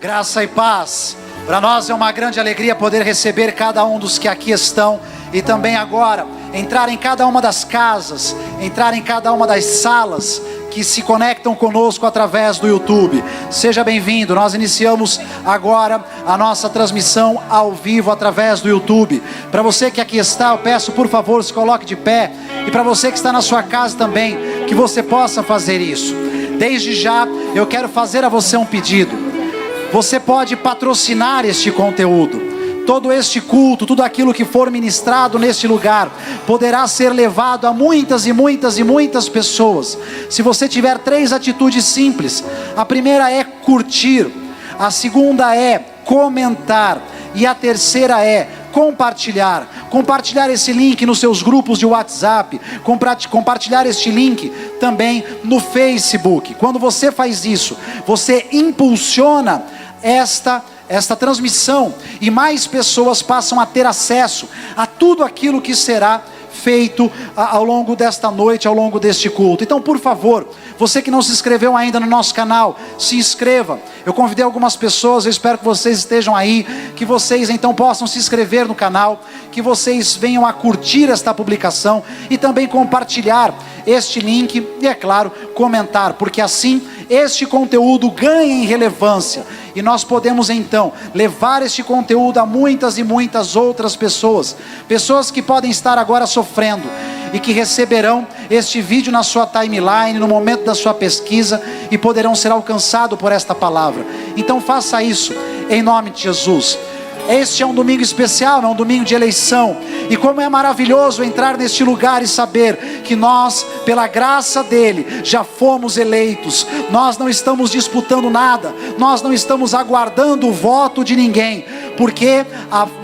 Graça e paz. Para nós é uma grande alegria poder receber cada um dos que aqui estão e também agora entrar em cada uma das casas, entrar em cada uma das salas que se conectam conosco através do YouTube. Seja bem-vindo. Nós iniciamos agora a nossa transmissão ao vivo através do YouTube. Para você que aqui está, eu peço por favor, se coloque de pé. E para você que está na sua casa também, que você possa fazer isso. Desde já, eu quero fazer a você um pedido. Você pode patrocinar este conteúdo. Todo este culto, tudo aquilo que for ministrado neste lugar, poderá ser levado a muitas e muitas e muitas pessoas. Se você tiver 3 atitudes simples. A primeira é curtir. A segunda é comentar. E a terceira é compartilhar. Compartilhar esse link nos seus grupos de WhatsApp. Compartilhar este link também no Facebook. Quando você faz isso, você impulsiona esta transmissão, e mais pessoas passam a ter acesso a tudo aquilo que será feito ao longo desta noite, ao longo deste culto. Então, por favor, você que não se inscreveu ainda no nosso canal, se inscreva. Eu convidei algumas pessoas, eu espero que vocês estejam aí, que vocês então possam se inscrever no canal, que vocês venham a curtir esta publicação e também compartilhar este link e, é claro, comentar, porque assim este conteúdo ganha em relevância e nós podemos então levar este conteúdo a muitas e muitas outras pessoas, pessoas que podem estar agora sofrendo e que receberão este vídeo na sua timeline, no momento da sua pesquisa, e poderão ser alcançados por esta palavra. Então faça isso em nome de Jesus. Este é um domingo especial, é um domingo de eleição. E como é maravilhoso entrar neste lugar e saber que nós, pela graça dele, já fomos eleitos. Nós não estamos disputando nada, nós não estamos aguardando o voto de ninguém, porque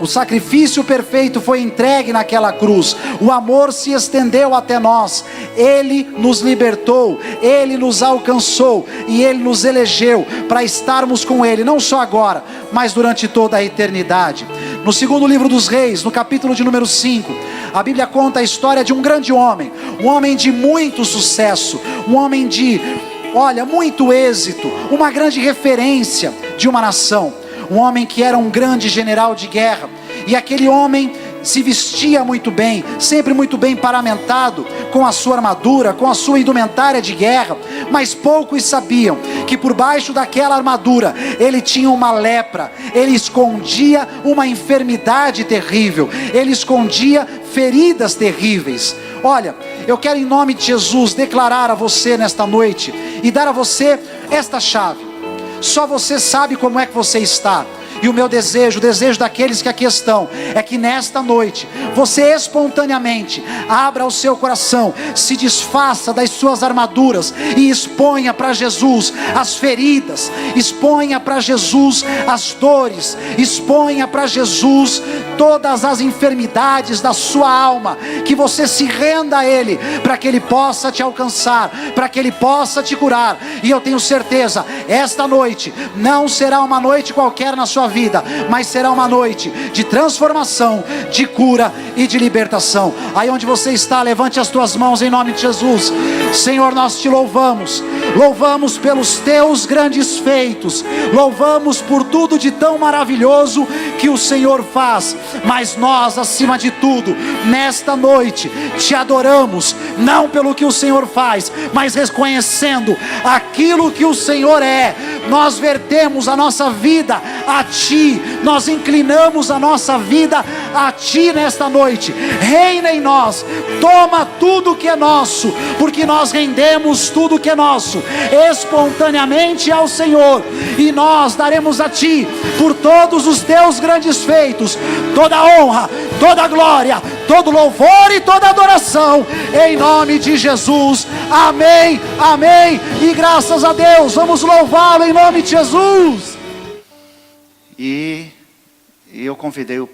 o sacrifício perfeito foi entregue naquela cruz. O amor se estendeu até nós. Ele nos libertou, ele nos alcançou e ele nos elegeu para estarmos com ele, não só agora, mas durante toda a eternidade. No segundo livro dos Reis, no capítulo de número 5, a Bíblia conta a história de um grande homem, um homem de muito sucesso, um homem de, muito êxito, uma grande referência de uma nação, um homem que era um grande general de guerra, e aquele homem se vestia muito bem, sempre muito bem paramentado, com a sua armadura, com a sua indumentária de guerra, mas poucos sabiam que por baixo daquela armadura, ele tinha uma lepra, ele escondia uma enfermidade terrível, ele escondia feridas terríveis. Olha, eu quero em nome de Jesus declarar a você nesta noite, e dar a você esta chave. Só você sabe como é que você está. E o meu desejo, o desejo daqueles que aqui estão, é que nesta noite, você espontaneamente abra o seu coração, se desfaça das suas armaduras e exponha para Jesus as feridas, exponha para Jesus as dores, exponha para Jesus todas as enfermidades da sua alma, que você se renda a Ele, para que Ele possa te alcançar, para que Ele possa te curar. E eu tenho certeza, esta noite não será uma noite qualquer na sua vida, mas será uma noite de transformação, de cura e de libertação. Aí onde você está, levante as tuas mãos em nome de Jesus. Senhor, nós te louvamos, louvamos pelos teus grandes feitos, louvamos por tudo de tão maravilhoso que o Senhor faz, mas nós, acima de tudo, nesta noite, te adoramos, não pelo que o Senhor faz, mas reconhecendo aquilo que o Senhor é. Nós vertemos a nossa vida a Ti, nós inclinamos a nossa vida a Ti nesta noite. Reina em nós, toma tudo que é nosso, porque nós rendemos tudo que é nosso espontaneamente ao Senhor, e nós daremos a Ti, por todos os Teus grandes feitos, toda a honra, toda a glória, todo louvor e toda adoração, em nome de Jesus. Amém, amém, e graças a Deus. Vamos louvá-lo em nome de Jesus. E eu convidei o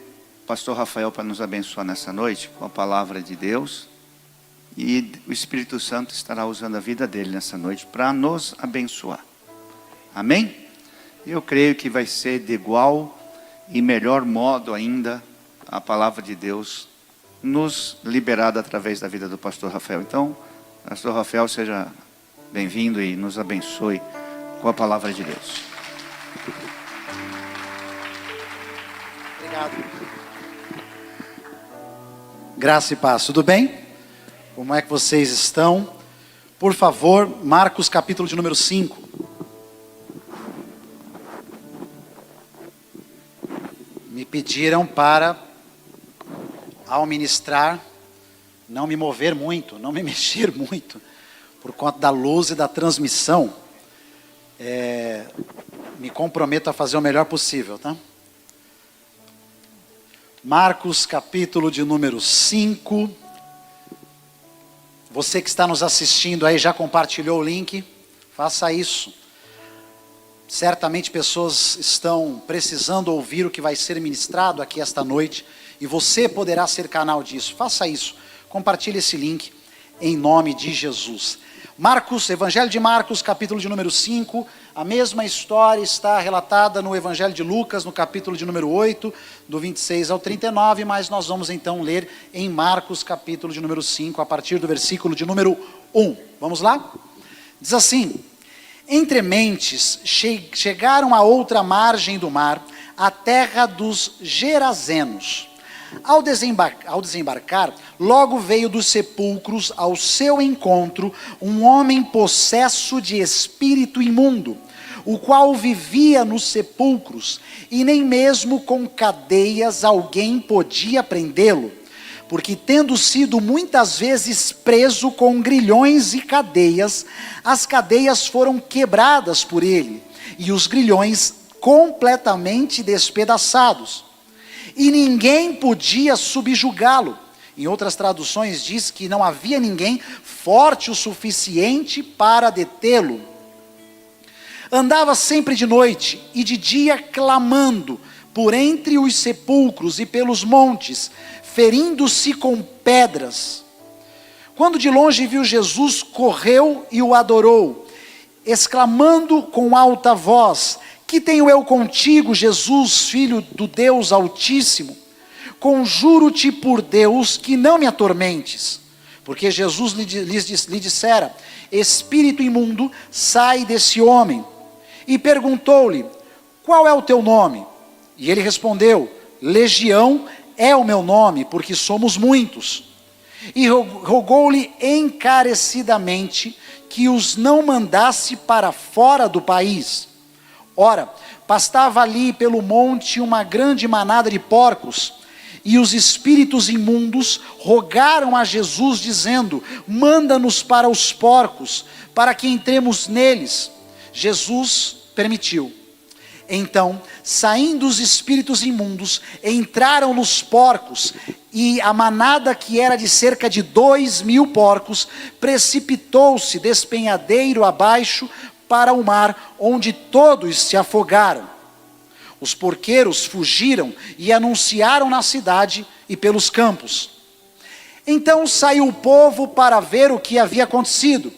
pastor Rafael para nos abençoar nessa noite com a palavra de Deus, e o Espírito Santo estará usando a vida dele nessa noite para nos abençoar. Amém? Eu creio que vai ser de igual e melhor modo ainda a palavra de Deus nos liberada através da vida do pastor Rafael. Então, pastor Rafael, seja bem-vindo e nos abençoe com a palavra de Deus. Obrigado. Graça e paz, tudo bem? Como é que vocês estão? Por favor, Marcos capítulo de número 5. Me pediram para, ao ministrar, não me mover muito, não me mexer muito, por conta da luz e da transmissão. Me comprometo a fazer o melhor possível, tá? Marcos capítulo de número 5. Você que está nos assistindo aí já compartilhou o link? Faça isso. Certamente pessoas estão precisando ouvir o que vai ser ministrado aqui esta noite. E você poderá ser canal disso. Faça isso. Compartilhe esse link em nome de Jesus. Marcos, Evangelho de Marcos, capítulo de número 5. A mesma história está relatada no Evangelho de Lucas, no capítulo de número 8, do 26 ao 39, mas nós vamos então ler em Marcos, capítulo de número 5, a partir do versículo de número 1. Vamos lá? Diz assim: entre mentes chegaram a outra margem do mar, a terra dos Gerazenos. Ao desembarcar, logo veio dos sepulcros ao seu encontro um homem possesso de espírito imundo, o qual vivia nos sepulcros, e nem mesmo com cadeias alguém podia prendê-lo, porque tendo sido muitas vezes preso com grilhões e cadeias, as cadeias foram quebradas por ele, e os grilhões completamente despedaçados. E ninguém podia subjugá-lo. Em outras traduções diz que não havia ninguém forte o suficiente para detê-lo. Andava sempre de noite e de dia clamando por entre os sepulcros e pelos montes, ferindo-se com pedras. Quando de longe viu Jesus, correu e o adorou, exclamando com alta voz: que tenho eu contigo, Jesus, filho do Deus Altíssimo? Conjuro-te por Deus que não me atormentes. Porque Jesus lhe dissera: espírito imundo, sai desse homem. E perguntou-lhe: qual é o teu nome? E ele respondeu: Legião é o meu nome, porque somos muitos. E rogou-lhe encarecidamente que os não mandasse para fora do país. Ora, pastava ali pelo monte uma grande manada de porcos, e os espíritos imundos rogaram a Jesus, dizendo: manda-nos para os porcos, para que entremos neles. Jesus permitiu. Então, saindo os espíritos imundos, entraram nos porcos, e a manada, que era de cerca de 2.000 porcos, precipitou-se despenhadeiro abaixo para o mar, onde todos se afogaram. Os porqueiros fugiram e anunciaram na cidade e pelos campos. Então saiu o povo para ver o que havia acontecido.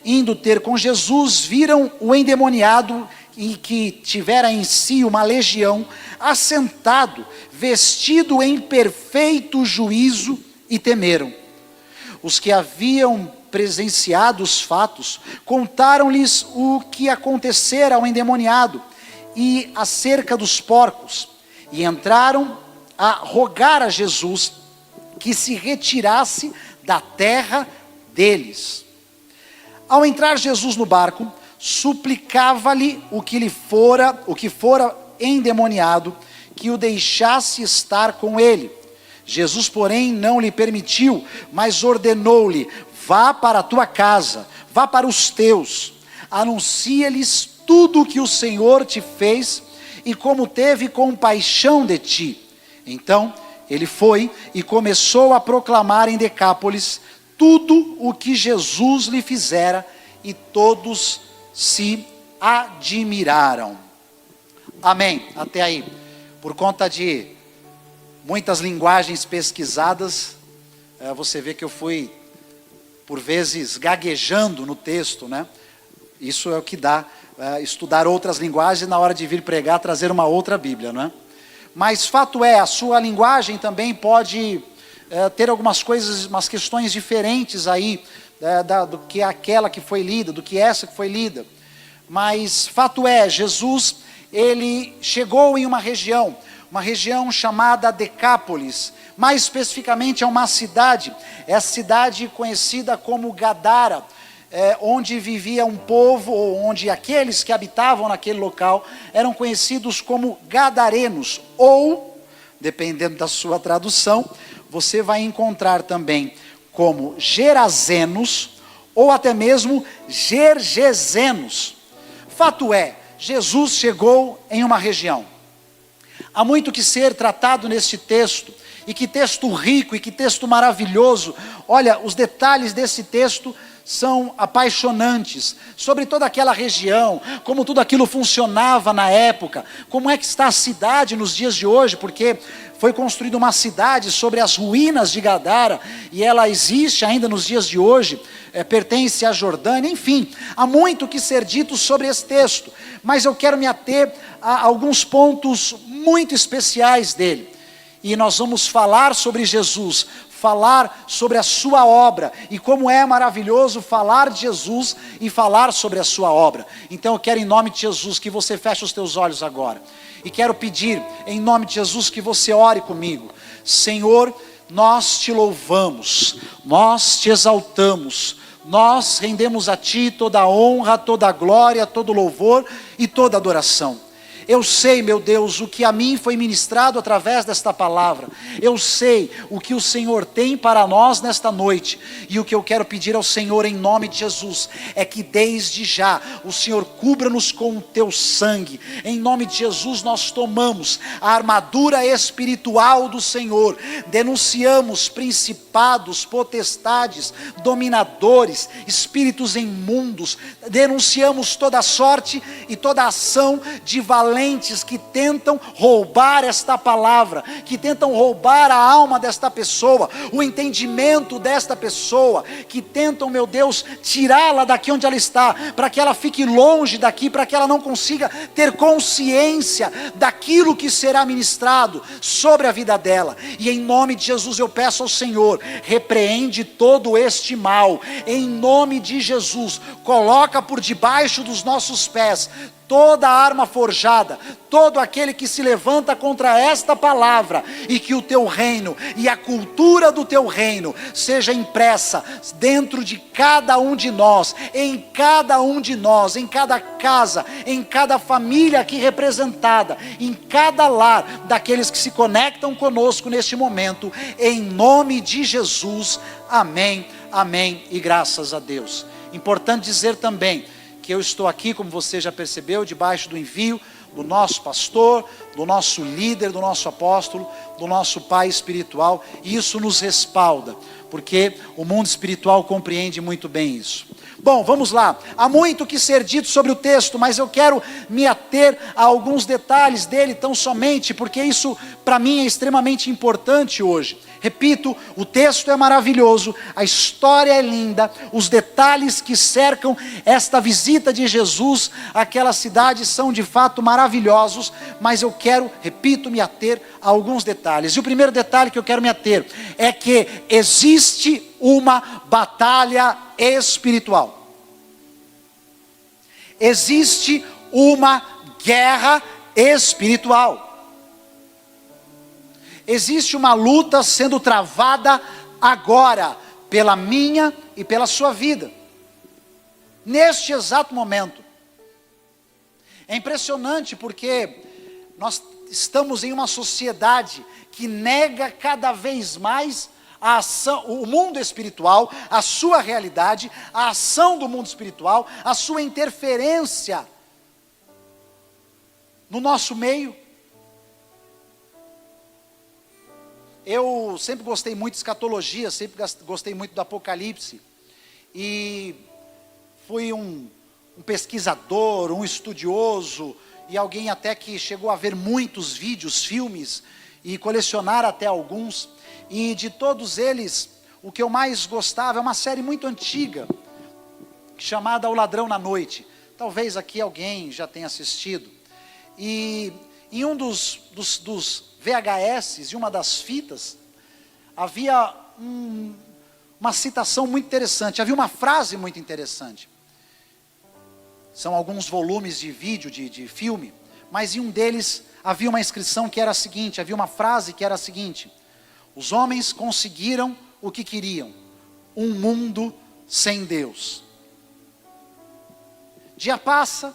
Indo ter com Jesus, viram o endemoniado, e que tivera em si uma legião, assentado, vestido em perfeito juízo, e temeram. Os que haviam presenciado os fatos, contaram-lhes o que acontecera ao endemoniado e acerca dos porcos, e entraram a rogar a Jesus que se retirasse da terra deles. Ao entrar Jesus no barco, suplicava-lhe o que fora endemoniado, que o deixasse estar com ele. Jesus, porém, não lhe permitiu, mas ordenou-lhe: vá para a tua casa, vá para os teus, anuncia-lhes tudo o que o Senhor te fez, e como teve compaixão de ti. Então, ele foi e começou a proclamar em Decápolis tudo o que Jesus lhe fizera, e todos se admiraram. Amém. Até aí. Por conta de muitas linguagens pesquisadas, você vê que eu fui, por vezes, gaguejando no texto, né? Isso é o que dá, estudar outras linguagens, na hora de vir pregar, trazer uma outra Bíblia, não é? Mas fato é, a sua linguagem também pode ter algumas coisas, umas questões diferentes aí, do que aquela que foi lida, do que essa que foi lida. Mas fato é, Jesus, ele chegou em uma região uma região chamada Decápolis, mais especificamente é uma cidade, é a cidade conhecida como Gadara, onde vivia um povo, ou onde aqueles que habitavam naquele local eram conhecidos como gadarenos, ou, dependendo da sua tradução, você vai encontrar também como gerazenos, ou até mesmo gergesenos. Fato é, Jesus chegou em uma região. Há muito que ser tratado neste texto, e que texto rico, e que texto maravilhoso. Olha, os detalhes desse texto são apaixonantes, sobre toda aquela região, como tudo aquilo funcionava na época, como é que está a cidade nos dias de hoje, porque foi construída uma cidade sobre as ruínas de Gadara, e ela existe ainda nos dias de hoje, pertence à Jordânia, enfim, há muito que ser dito sobre esse texto, mas eu quero me ater a alguns pontos muito especiais dele, e nós vamos falar sobre Jesus, falar sobre a sua obra, e como é maravilhoso falar de Jesus e falar sobre a sua obra. Então eu quero em nome de Jesus que você feche os teus olhos agora, e quero pedir em nome de Jesus que você ore comigo. Senhor, nós te louvamos, nós te exaltamos, nós rendemos a ti toda a honra, toda a glória, todo o louvor e toda a adoração. Eu sei, meu Deus, o que a mim foi ministrado através desta palavra. Eu sei o que o Senhor tem para nós nesta noite. E o que eu quero pedir ao Senhor em nome de Jesus é que desde já o Senhor cubra-nos com o teu sangue. Em nome de Jesus nós tomamos a armadura espiritual do Senhor. Denunciamos principados, potestades, dominadores, espíritos imundos. Denunciamos toda sorte e toda ação de valentes que tentam roubar esta palavra, que tentam roubar a alma desta pessoa, o entendimento desta pessoa, que tentam, meu Deus, tirá-la daqui onde ela está, para que ela fique longe daqui, para que ela não consiga ter consciência daquilo que será ministrado sobre a vida dela. E em nome de Jesus eu peço ao Senhor, repreende todo este mal, em nome de Jesus, coloca por debaixo dos nossos pés toda arma forjada, todo aquele que se levanta contra esta palavra, e que o teu reino e a cultura do teu reino seja impressa dentro de cada um de nós, em cada um de nós, em cada casa, em cada família aqui representada, em cada lar daqueles que se conectam conosco neste momento, em nome de Jesus, amém, amém e graças a Deus. Importante dizer também que eu estou aqui, como você já percebeu, debaixo do envio do nosso pastor, do nosso líder, do nosso apóstolo, do nosso pai espiritual, e isso nos respalda, porque o mundo espiritual compreende muito bem isso. Bom, vamos lá, há muito que ser dito sobre o texto, mas eu quero me ater a alguns detalhes dele tão somente, porque isso para mim é extremamente importante hoje. Repito, o texto é maravilhoso, a história é linda, os detalhes que cercam esta visita de Jesus àquela cidade são de fato maravilhosos, mas eu quero, repito, me ater a alguns detalhes. E o primeiro detalhe que eu quero me ater é que existe uma batalha espiritual. Existe uma guerra espiritual. Existe uma luta sendo travada agora, pela minha e pela sua vida, neste exato momento. É impressionante porque nós estamos em uma sociedade que nega cada vez mais a ação, o mundo espiritual, a sua realidade, a ação do mundo espiritual, a sua interferência no nosso meio. Eu sempre gostei muito de escatologia, sempre gostei muito do Apocalipse, e fui um pesquisador, um estudioso, e alguém até que chegou a ver muitos vídeos, filmes, e colecionar até alguns, e de todos eles, o que eu mais gostava é uma série muito antiga, chamada O Ladrão na Noite. Talvez aqui alguém já tenha assistido, e em um dos VHS, e uma das fitas, havia uma citação muito interessante, havia uma frase muito interessante. São alguns volumes de vídeo, de filme, mas em um deles havia uma inscrição que era a seguinte, havia uma frase que era a seguinte: os homens conseguiram o que queriam, um mundo sem Deus. Dia passa,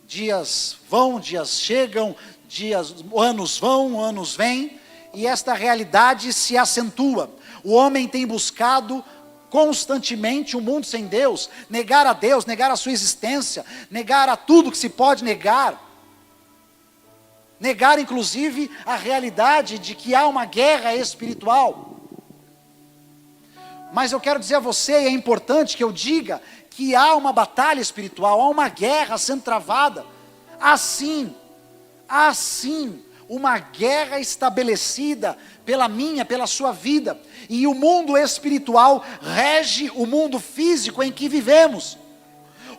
dias vão, dias chegam, anos vão, anos vêm, e esta realidade se acentua. O homem tem buscado constantemente um mundo sem Deus, negar a Deus, negar a sua existência, negar a tudo que se pode negar inclusive a realidade de que há uma guerra espiritual. Mas eu quero dizer a você, e é importante que eu diga, que há uma batalha espiritual, há uma guerra sendo travada. Assim, uma guerra estabelecida pela sua vida. E o mundo espiritual rege o mundo físico em que vivemos.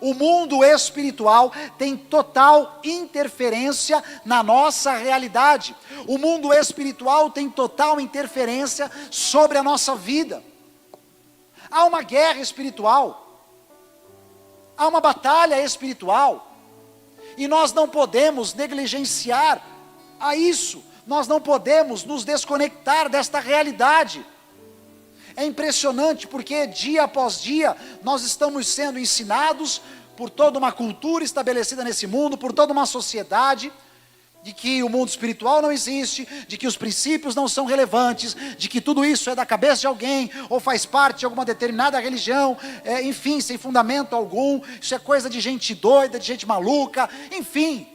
O mundo espiritual tem total interferência na nossa realidade. O mundo espiritual tem total interferência sobre a nossa vida. Há uma guerra espiritual. Há uma batalha espiritual. E nós não podemos negligenciar a isso. Nós não podemos nos desconectar desta realidade. É impressionante porque dia após dia nós estamos sendo ensinados por toda uma cultura estabelecida nesse mundo, por toda uma sociedade, de que o mundo espiritual não existe, de que os princípios não são relevantes, de que tudo isso é da cabeça de alguém, ou faz parte de alguma determinada religião, enfim, sem fundamento algum, isso é coisa de gente doida, de gente maluca, enfim.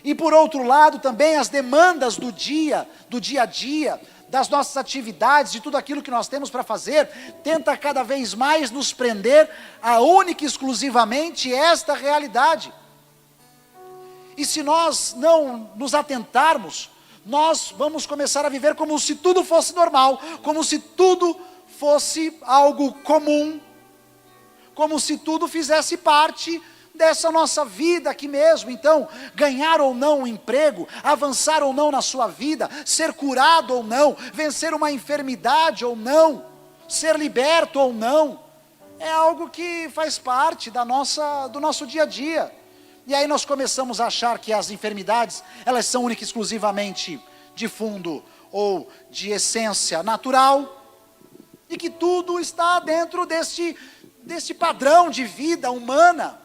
E por outro lado também as demandas do dia a dia, das nossas atividades, de tudo aquilo que nós temos para fazer, tenta cada vez mais nos prender a única e exclusivamente esta realidade. E se nós não nos atentarmos, nós vamos começar a viver como se tudo fosse normal, como se tudo fosse algo comum, como se tudo fizesse parte dessa nossa vida aqui mesmo. Então, ganhar ou não um emprego, avançar ou não na sua vida, ser curado ou não, vencer uma enfermidade ou não, ser liberto ou não, é algo que faz parte do nosso dia a dia. E aí nós começamos a achar que as enfermidades, elas são única e exclusivamente de fundo ou de essência natural, e que tudo está dentro deste padrão de vida humana,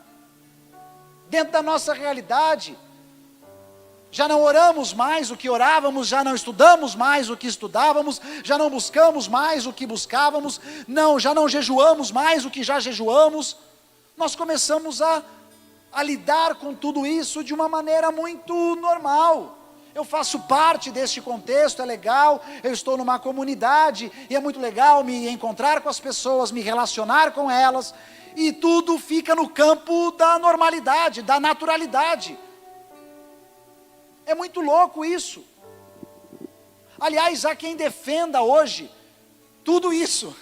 dentro da nossa realidade. Já não oramos mais o que orávamos, já não estudamos mais o que estudávamos, já não buscamos mais o que buscávamos, já não jejuamos mais o que já jejuamos. Nós começamos a lidar com tudo isso de uma maneira muito normal. Eu faço parte deste contexto, é legal, eu estou numa comunidade, e é muito legal me encontrar com as pessoas, me relacionar com elas, e tudo fica no campo da normalidade, da naturalidade. É muito louco isso. Aliás, há quem defenda hoje tudo isso.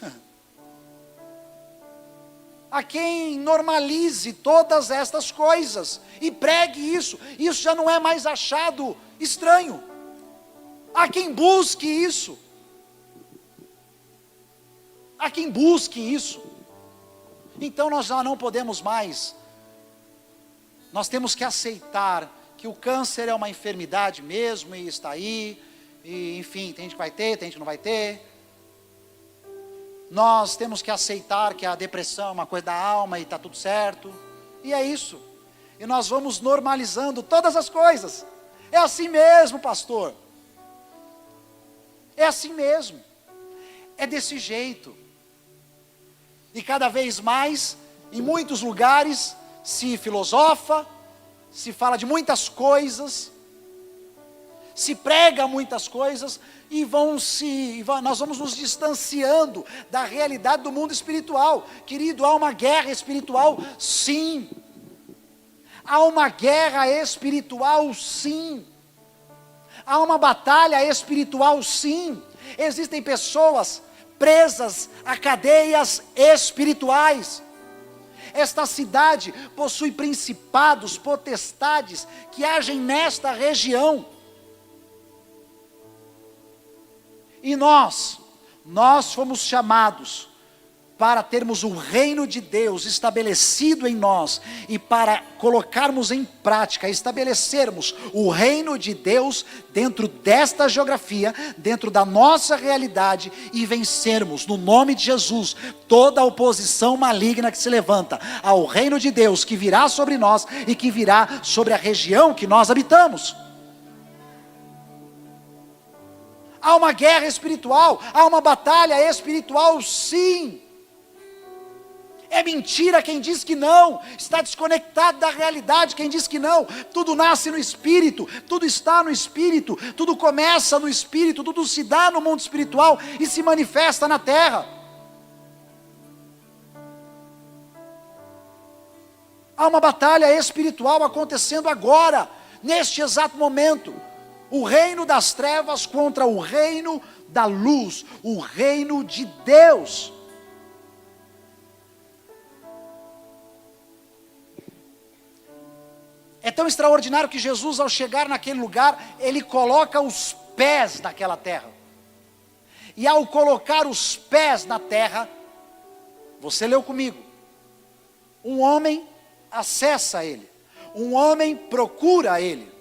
Há quem normalize todas estas coisas e pregue isso. Isso já não é mais achado estranho. Há quem busque isso. Há quem busque isso. Então nós já não podemos mais. Nós temos que aceitar que o câncer é uma enfermidade mesmo e está aí. E enfim, tem gente que vai ter, tem gente que não vai ter. Nós temos que aceitar que a depressão é uma coisa da alma e está tudo certo. E é isso. E nós vamos normalizando todas as coisas. É assim mesmo, pastor. É assim mesmo. É desse jeito. E cada vez mais, em muitos lugares, se filosofa, se fala de muitas coisas, se prega muitas coisas, e nós vamos nos distanciando da realidade do mundo espiritual. Querido, há uma guerra espiritual, sim. Há uma guerra espiritual, sim. Há uma batalha espiritual, sim. Existem pessoas presas a cadeias espirituais. Esta cidade possui principados, potestades que agem nesta região. E nós fomos chamados para termos o reino de Deus estabelecido em nós e para colocarmos em prática, estabelecermos o reino de Deus dentro desta geografia, dentro da nossa realidade e vencermos no nome de Jesus toda a oposição maligna que se levanta ao reino de Deus que virá sobre nós e que virá sobre a região que nós habitamos. Há uma guerra espiritual, há uma batalha espiritual, sim. É mentira quem diz que não, está desconectado da realidade quem diz que não. Tudo nasce no Espírito, tudo está no Espírito, tudo começa no Espírito, tudo se dá no mundo espiritual e se manifesta na terra. Há uma batalha espiritual acontecendo agora, neste exato momento. O reino das trevas contra o reino da luz, o reino de Deus. É tão extraordinário que Jesus, ao chegar naquele lugar, ele coloca os pés naquela terra. E ao colocar os pés na terra, você leu comigo, um homem acessa ele, um homem procura ele,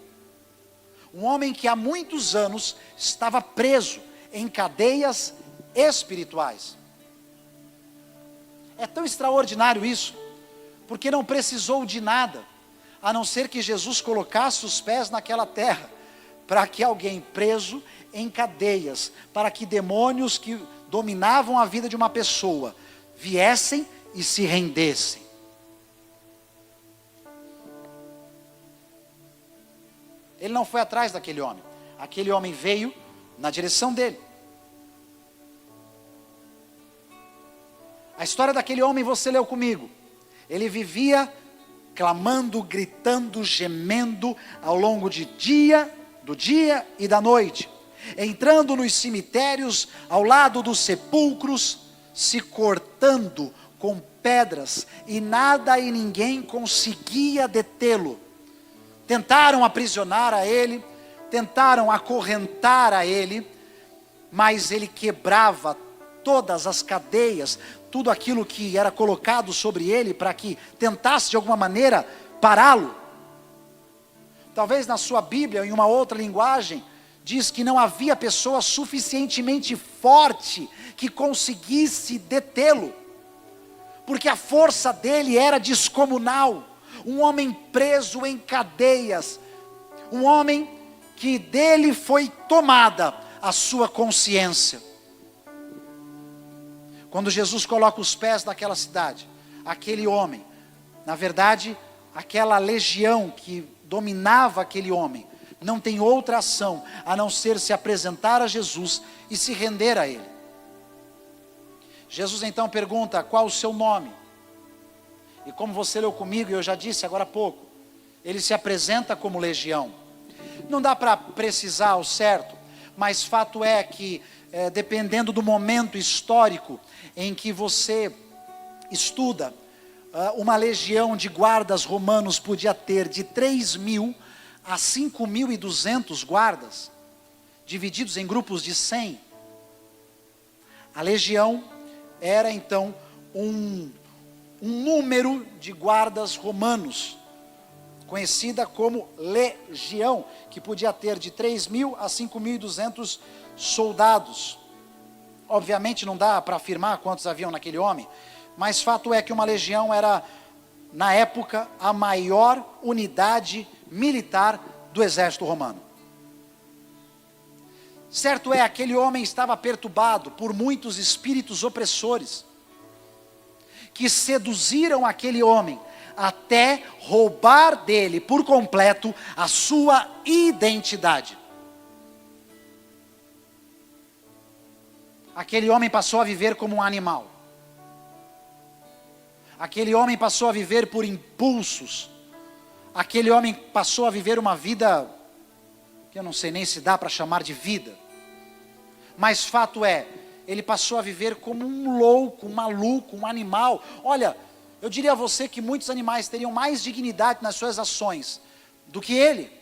um homem que há muitos anos estava preso em cadeias espirituais. É tão extraordinário isso, porque não precisou de nada, a não ser que Jesus colocasse os pés naquela terra, para que alguém preso em cadeias, para que demônios que dominavam a vida de uma pessoa, viessem e se rendessem. Ele não foi atrás daquele homem, aquele homem veio na direção dele. A história daquele homem você leu comigo, ele vivia clamando, gritando, gemendo ao longo do dia e da noite, entrando nos cemitérios, ao lado dos sepulcros, se cortando com pedras, e nada e ninguém conseguia detê-lo. Tentaram aprisionar a ele, tentaram acorrentar a ele, mas ele quebrava todas as cadeias, tudo aquilo que era colocado sobre ele para que tentasse de alguma maneira pará-lo. Talvez na sua Bíblia, em uma outra linguagem, diz que não havia pessoa suficientemente forte que conseguisse detê-lo, porque a força dele era descomunal. Um homem preso em cadeias, um homem que dele foi tomada a sua consciência. Quando Jesus coloca os pés naquela cidade, aquele homem, na verdade, aquela legião que dominava aquele homem, não tem outra ação a não ser se apresentar a Jesus e se render a ele. Jesus então pergunta: qual o seu nome? E como você leu comigo, e eu já disse agora há pouco, ele se apresenta como legião. Não dá para precisar ao certo, mas fato é que, dependendo do momento histórico em que você estuda, uma legião de guardas romanos podia ter de 3.000 a 5.200 guardas, divididos em grupos de 100. A legião era então um número de guardas romanos, conhecida como legião, que podia ter de 3.000 a 5.200 soldados. Obviamente não dá para afirmar quantos haviam naquele homem, mas fato é que uma legião era, na época, a maior unidade militar do exército romano. Certo é, aquele homem estava perturbado por muitos espíritos opressores, que seduziram aquele homem até roubar dele por completo a sua identidade. Aquele homem passou a viver como um animal. Aquele homem passou a viver por impulsos. Aquele homem passou a viver uma vida que eu não sei nem se dá para chamar de vida. Mas fato é, ele passou a viver como um louco, um maluco, um animal. Olha, eu diria a você que muitos animais teriam mais dignidade nas suas ações do que ele.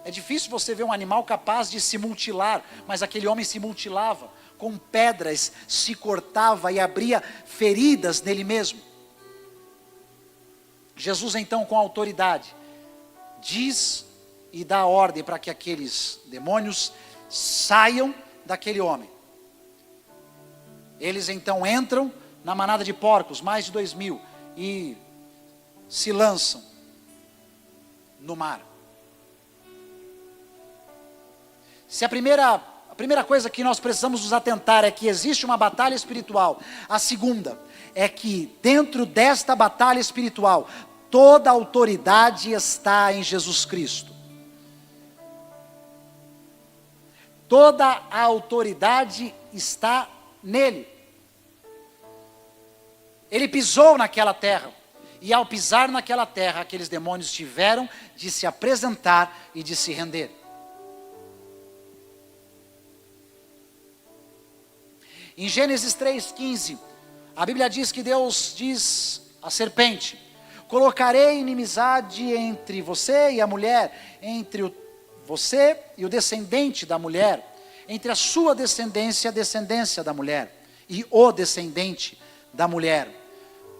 É difícil você ver um animal capaz de se mutilar, mas aquele homem se mutilava com pedras, se cortava e abria feridas nele mesmo. Jesus então, com autoridade, diz e dá ordem para que aqueles demônios saiam daquele homem. Eles então entram na manada de porcos, mais de 2.000, e se lançam no mar. Se a primeira coisa que nós precisamos nos atentar é que existe uma batalha espiritual, a segunda é que dentro desta batalha espiritual, toda a autoridade está em Jesus Cristo. Toda a autoridade está nele. Ele pisou naquela terra, e ao pisar naquela terra, aqueles demônios tiveram de se apresentar e de se render. Em Gênesis 3,15, a Bíblia diz que Deus diz à serpente: colocarei inimizade entre você e a mulher, entre você e o descendente da mulher, entre a sua descendência e a descendência da mulher, e o descendente da mulher.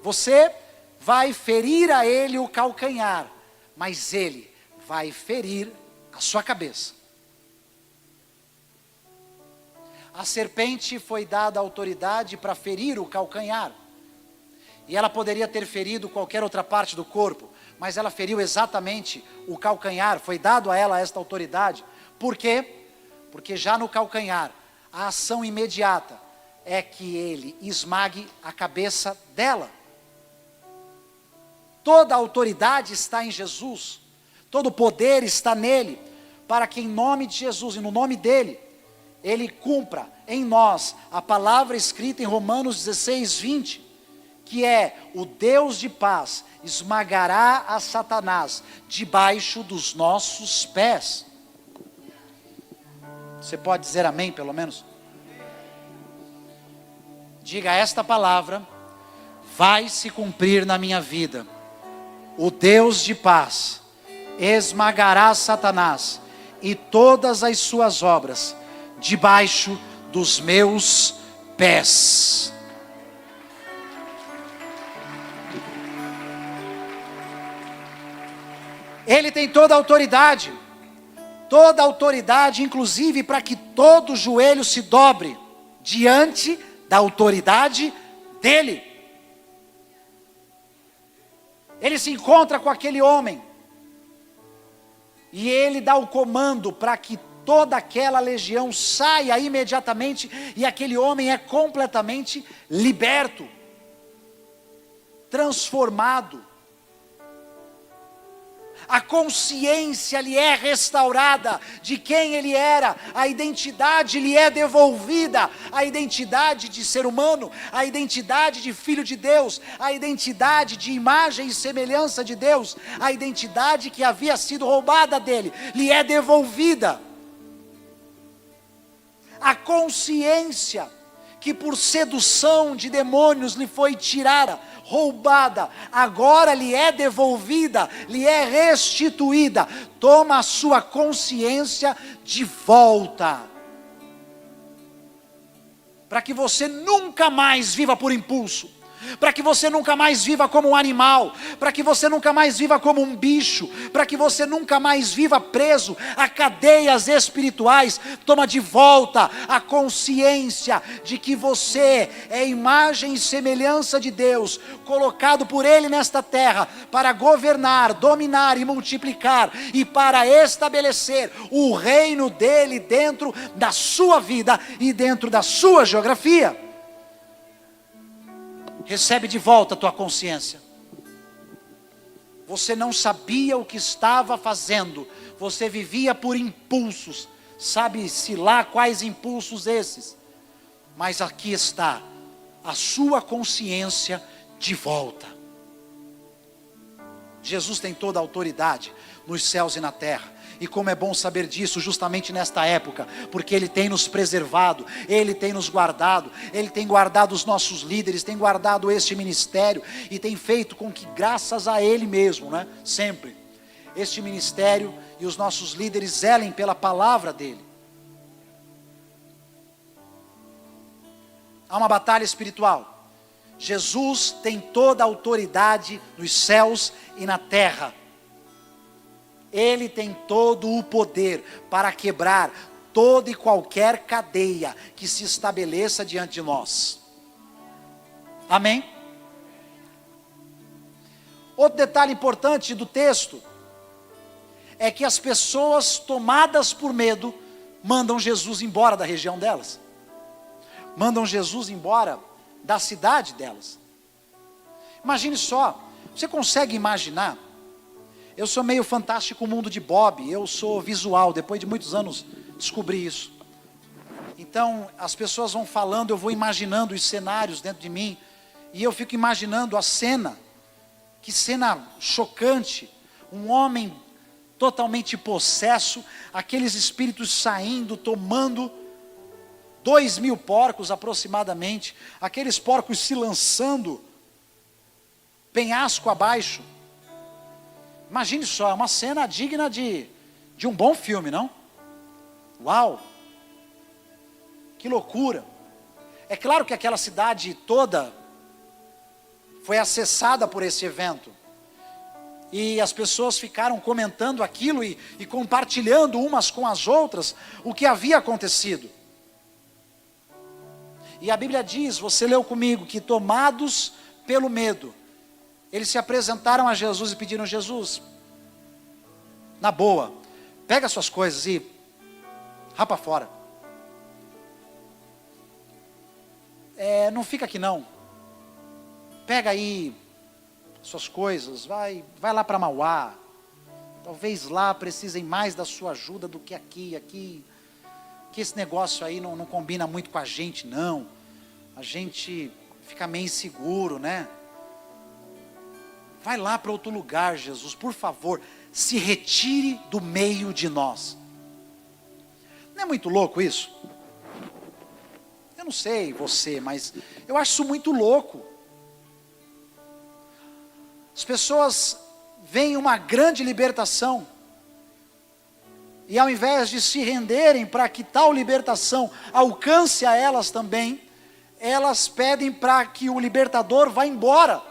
Você vai ferir a ele o calcanhar, mas ele vai ferir a sua cabeça. A serpente foi dada autoridade para ferir o calcanhar. E ela poderia ter ferido qualquer outra parte do corpo, mas ela feriu exatamente o calcanhar. Foi dado a ela esta autoridade. Por quê? Porque já no calcanhar, a ação imediata é que ele esmague a cabeça dela. Toda a autoridade está em Jesus. Todo o poder está nele, para que em nome de Jesus e no nome dele, ele cumpra em nós a palavra escrita em Romanos 16:20, que é: o Deus de paz esmagará a Satanás debaixo dos nossos pés. Você pode dizer amém, pelo menos? Diga: esta palavra vai se cumprir na minha vida. O Deus de paz esmagará Satanás e todas as suas obras debaixo dos meus pés. Ele tem toda a autoridade, inclusive para que todo joelho se dobre diante da autoridade dele. Ele se encontra com aquele homem e ele dá o comando para que toda aquela legião saia imediatamente, e aquele homem é completamente liberto, transformado. A consciência lhe é restaurada de quem ele era, a identidade lhe é devolvida, a identidade de ser humano, a identidade de filho de Deus, a identidade de imagem e semelhança de Deus, a identidade que havia sido roubada dele, lhe é devolvida. A consciência que por sedução de demônios lhe foi tirada, roubada, agora lhe é devolvida, lhe é restituída. Toma a sua consciência de volta, para que você nunca mais viva por impulso, para que você nunca mais viva como um animal, para que você nunca mais viva como um bicho, para que você nunca mais viva preso a cadeias espirituais. Toma de volta a consciência de que você é imagem e semelhança de Deus, colocado por Ele nesta terra, para governar, dominar e multiplicar, e para estabelecer o reino dEle dentro da sua vida e dentro da sua geografia. Recebe de volta a tua consciência. Você não sabia o que estava fazendo, você vivia por impulsos, sabe-se lá quais impulsos esses, mas aqui está a sua consciência de volta. Jesus tem toda a autoridade nos céus e na terra. E como é bom saber disso justamente nesta época, porque Ele tem nos preservado, Ele tem nos guardado, Ele tem guardado os nossos líderes, tem guardado este ministério, e tem feito com que, graças a Ele mesmo, sempre, este ministério e os nossos líderes zelem pela palavra dEle. há uma batalha espiritual. Jesus tem toda a autoridade nos céus e na terra. Ele tem todo o poder para quebrar toda e qualquer cadeia que se estabeleça diante de nós. Amém? Outro detalhe importante do texto é que as pessoas tomadas por medo mandam Jesus embora da região delas. Mandam Jesus embora da cidade delas. Imagine só, você consegue imaginar? Eu sou meio fantástico mundo de Bob, eu sou visual, depois de muitos anos descobri isso. Então as pessoas vão falando, eu vou imaginando os cenários dentro de mim, e eu fico imaginando a cena, que cena chocante, um homem totalmente possesso, aqueles espíritos saindo, tomando 2.000 porcos aproximadamente, aqueles porcos se lançando, penhasco abaixo. Imagine só, é uma cena digna de um bom filme, não? Uau! Que loucura! É claro que aquela cidade toda foi acessada por esse evento. E as pessoas ficaram comentando aquilo e compartilhando umas com as outras o que havia acontecido. E a Bíblia diz, você leu comigo, que tomados pelo medo, eles se apresentaram a Jesus e pediram: Jesus, na boa, pega suas coisas e rapa fora. Não fica aqui não. Pega aí suas coisas, vai lá para Mauá. Talvez lá precisem mais da sua ajuda do que aqui. Que esse negócio aí não combina muito com a gente, não. A gente fica meio inseguro, né? Vai lá para outro lugar, Jesus, por favor, se retire do meio de nós. Não é muito louco isso? Eu não sei você, mas eu acho isso muito louco. As pessoas veem uma grande libertação, e ao invés de se renderem para que tal libertação alcance a elas também, elas pedem para que o libertador vá embora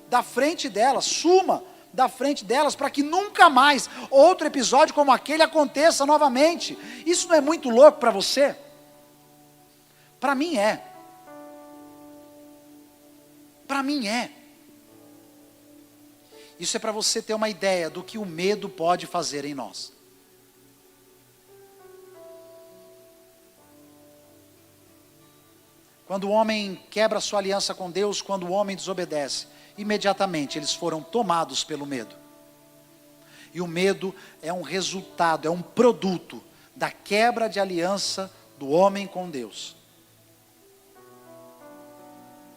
da frente delas, suma da frente delas, para que nunca mais outro episódio como aquele aconteça novamente. Isso não é muito louco para você? Para mim é. Para mim é. Isso é para você ter uma ideia do que o medo pode fazer em nós. Quando o homem quebra sua aliança com Deus, quando o homem desobedece, imediatamente eles foram tomados pelo medo. E o medo é um resultado, é um produto da quebra de aliança do homem com Deus.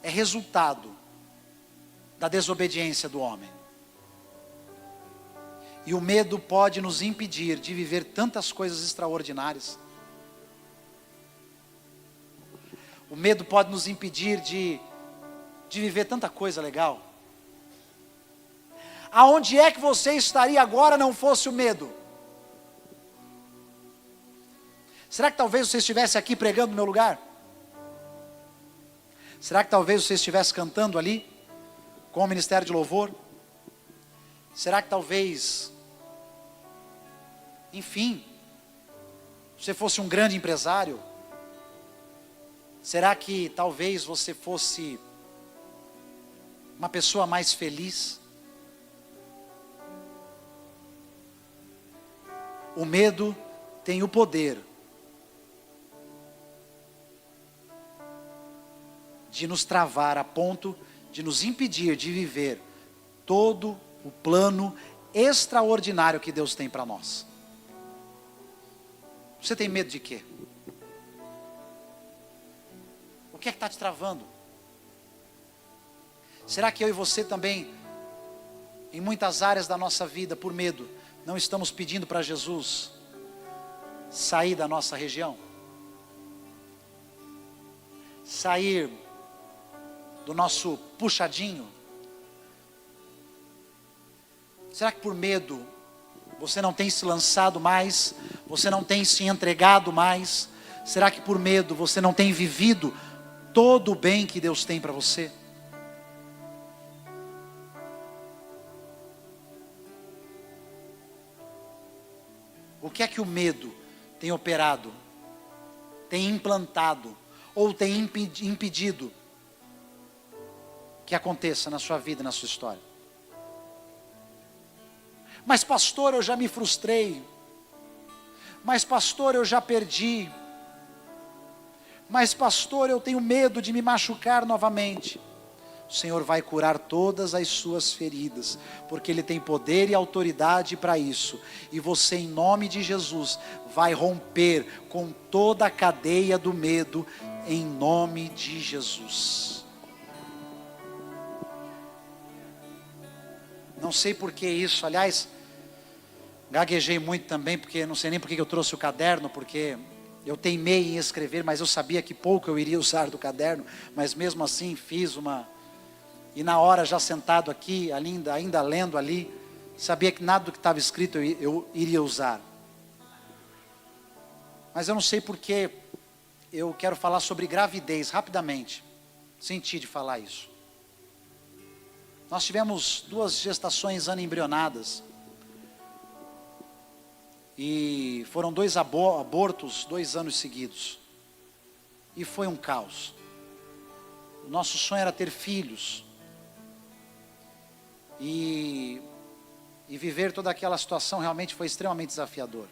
É resultado da desobediência do homem. E o medo pode nos impedir de viver tantas coisas extraordinárias. O medo pode nos impedir de viver tanta coisa legal. Aonde é que você estaria agora não fosse o medo? Será que talvez você estivesse aqui pregando no meu lugar? Será que talvez você estivesse cantando ali, com o ministério de louvor? Será que talvez, enfim, você fosse um grande empresário? Será que talvez você fosse uma pessoa mais feliz? O medo tem o poder de nos travar a ponto de nos impedir de viver todo o plano extraordinário que Deus tem para nós. Você tem medo de quê? O que é que está te travando? Será que eu e você também, em muitas áreas da nossa vida, por medo, não estamos pedindo para Jesus sair da nossa região? Sair do nosso puxadinho? Será que por medo você não tem se lançado mais? Você não tem se entregado mais? Será que por medo você não tem vivido todo o bem que Deus tem para você? O que é que o medo tem operado, tem implantado, ou tem impedido que aconteça na sua vida, na sua história? Mas pastor, eu já me frustrei. Mas pastor, eu já perdi. Mas pastor, eu tenho medo de me machucar novamente. O Senhor vai curar todas as suas feridas, porque Ele tem poder e autoridade para isso. E você, em nome de Jesus, vai romper com toda a cadeia do medo, em nome de Jesus. Não sei por que isso, aliás, gaguejei muito também, porque não sei nem por que eu trouxe o caderno, porque eu teimei em escrever, mas eu sabia que pouco eu iria usar do caderno, mas mesmo assim fiz uma... E na hora, já sentado aqui, ainda lendo ali, sabia que nada do que estava escrito eu iria usar. Mas eu não sei porque eu quero falar sobre gravidez, rapidamente. Senti de falar isso. Nós tivemos 2 gestações anembrionadas. E foram 2 abortos, 2 anos seguidos. E foi um caos. O nosso sonho era ter filhos. E viver toda aquela situação realmente foi extremamente desafiador.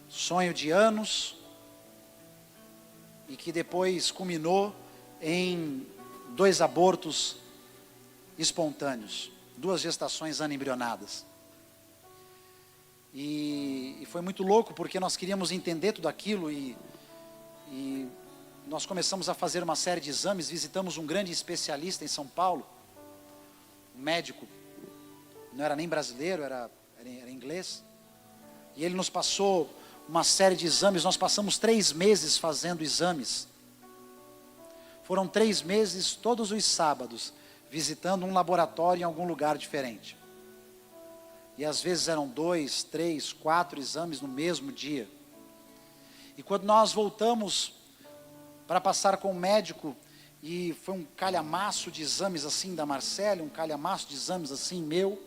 Sonho de anos, e que depois culminou em 2 abortos espontâneos, 2 gestações anembrionadas. E foi muito louco, porque nós queríamos entender tudo aquilo, e nós começamos a fazer uma série de exames. Visitamos um grande especialista em São Paulo, um médico, não era nem brasileiro, era inglês, e ele nos passou uma série de exames. Nós passamos 3 meses fazendo exames, foram 3 meses todos os sábados, visitando um laboratório em algum lugar diferente, e às vezes eram 2, 3, 4 exames no mesmo dia. E quando nós voltamos para passar com o médico, e foi um calhamaço de exames assim da Marcele, um calhamaço de exames assim meu,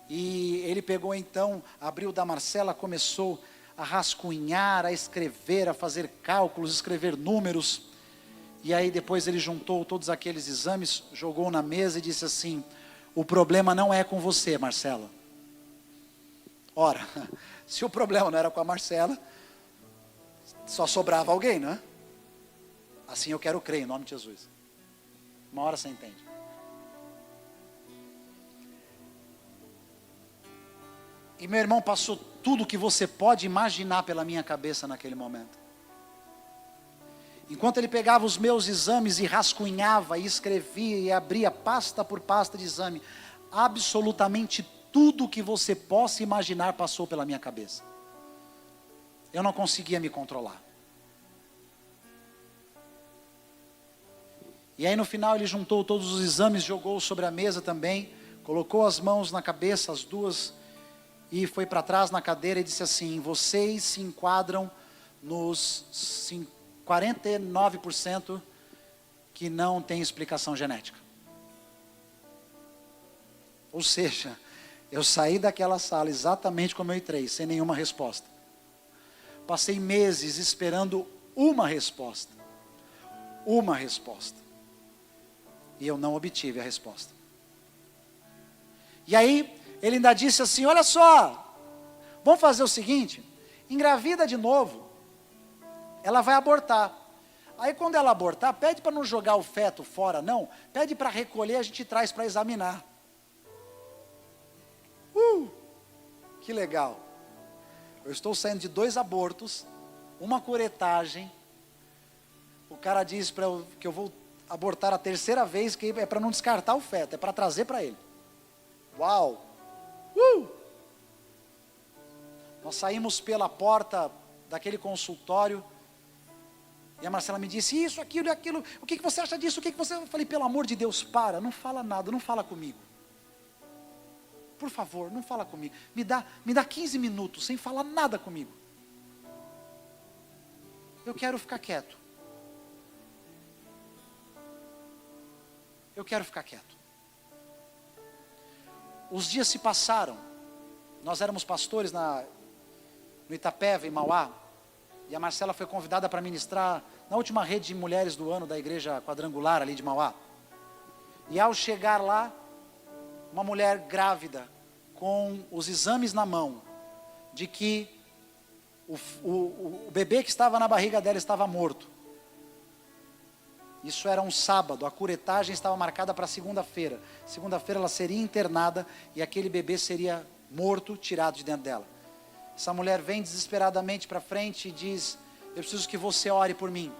e ele pegou então, abriu da Marcela, começou a rascunhar, a escrever, a fazer cálculos, escrever números, e aí depois ele juntou todos aqueles exames, jogou na mesa e disse assim: o problema não é com você, Marcela. Ora, se o problema não era com a Marcela, só sobrava alguém, não é? Assim eu quero crer, em nome de Jesus. Uma hora você entende. E meu irmão, passou tudo que você pode imaginar pela minha cabeça naquele momento. Enquanto ele pegava os meus exames e rascunhava, e escrevia, e abria pasta por pasta de exame, absolutamente tudo que você possa imaginar passou pela minha cabeça. Eu não conseguia me controlar. E aí no final ele juntou todos os exames, jogou sobre a mesa também, colocou as mãos na cabeça, as 2, e foi para trás na cadeira e disse assim: vocês se enquadram nos 49% que não tem explicação genética. Ou seja, eu saí daquela sala exatamente como eu entrei, sem nenhuma resposta. Passei meses esperando uma resposta. Uma resposta. E eu não obtive a resposta. E aí, ele ainda disse assim: olha só, vamos fazer o seguinte, engravida de novo, ela vai abortar. Aí quando ela abortar, pede para não jogar o feto fora não, pede para recolher, a gente traz para examinar. Que legal. Eu estou saindo de 2 abortos, uma curetagem, o cara diz que eu vou abortar a 3ª vez, que é para não descartar o feto, é para trazer para ele. Uau! Nós saímos pela porta daquele consultório, e a Marcela me disse: isso, aquilo e aquilo, o que você acha disso? Eu falei: pelo amor de Deus, para, não fala nada, não fala comigo. Por favor, não fala comigo. Me dá 15 minutos sem falar nada comigo. Eu quero ficar quieto. Eu quero ficar quieto. Os dias se passaram. Nós éramos pastores no Itapeva, em Mauá. E a Marcela foi convidada para ministrar na última rede de mulheres do ano da igreja quadrangular ali de Mauá. E ao chegar lá, uma mulher grávida, com os exames na mão, de que o bebê que estava na barriga dela estava morto. Isso era um sábado, a curetagem estava marcada para segunda-feira. Segunda-feira ela seria internada e aquele bebê seria morto, tirado de dentro dela. Essa mulher vem desesperadamente para frente e diz: eu preciso que você ore por mim.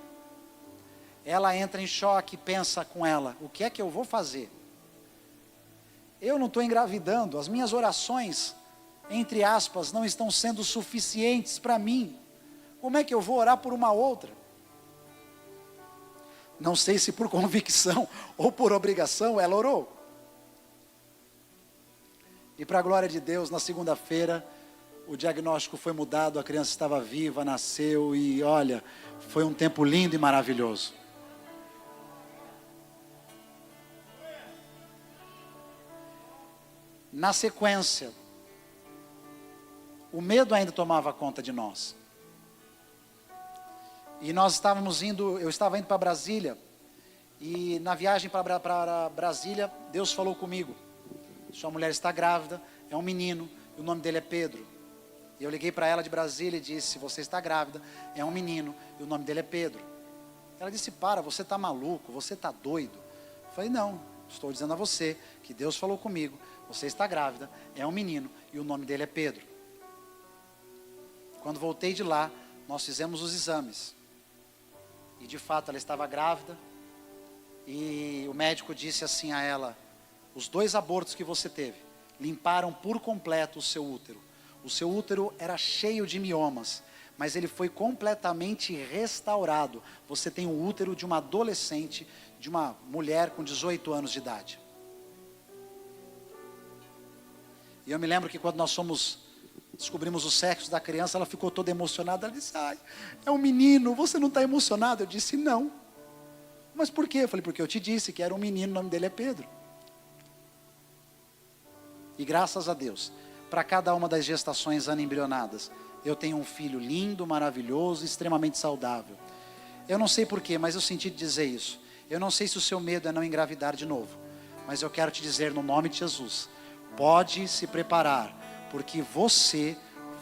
Ela entra em choque e pensa com ela: o que é que eu vou fazer? Eu não estou engravidando, as minhas orações, entre aspas, não estão sendo suficientes para mim. Como é que eu vou orar por uma outra? Não sei se por convicção ou por obrigação ela orou. E para a glória de Deus, na segunda-feira, o diagnóstico foi mudado, a criança estava viva, nasceu e olha, foi um tempo lindo e maravilhoso. Na sequência, o medo ainda tomava conta de nós. E nós estávamos indo, eu estava indo para Brasília, e na viagem para Brasília, Deus falou comigo: sua mulher está grávida, é um menino, e o nome dele é Pedro. E eu liguei para ela de Brasília e disse: você está grávida, é um menino, e o nome dele é Pedro. Ela disse: para, você está maluco, você está doido. Eu falei: não, estou dizendo a você que Deus falou comigo, você está grávida, é um menino, e o nome dele é Pedro. Quando voltei de lá, nós fizemos os exames. E de fato ela estava grávida. E o médico disse assim a ela: os 2 abortos que você teve limparam por completo o seu útero. O seu útero era cheio de miomas, mas ele foi completamente restaurado. Você tem o útero de uma adolescente, de uma mulher com 18 anos de idade. E eu me lembro que quando nós descobrimos o sexo da criança, ela ficou toda emocionada. Ela disse: ai, é um menino, você não está emocionado? Eu disse: não. Mas por quê? Eu falei: porque eu te disse que era um menino, o nome dele é Pedro. E graças a Deus, para cada uma das gestações anembrionadas, eu tenho um filho lindo, maravilhoso, extremamente saudável. Eu não sei por quê, mas eu senti de dizer isso. Eu não sei se o seu medo é não engravidar de novo, mas eu quero te dizer no nome de Jesus: pode se preparar, porque você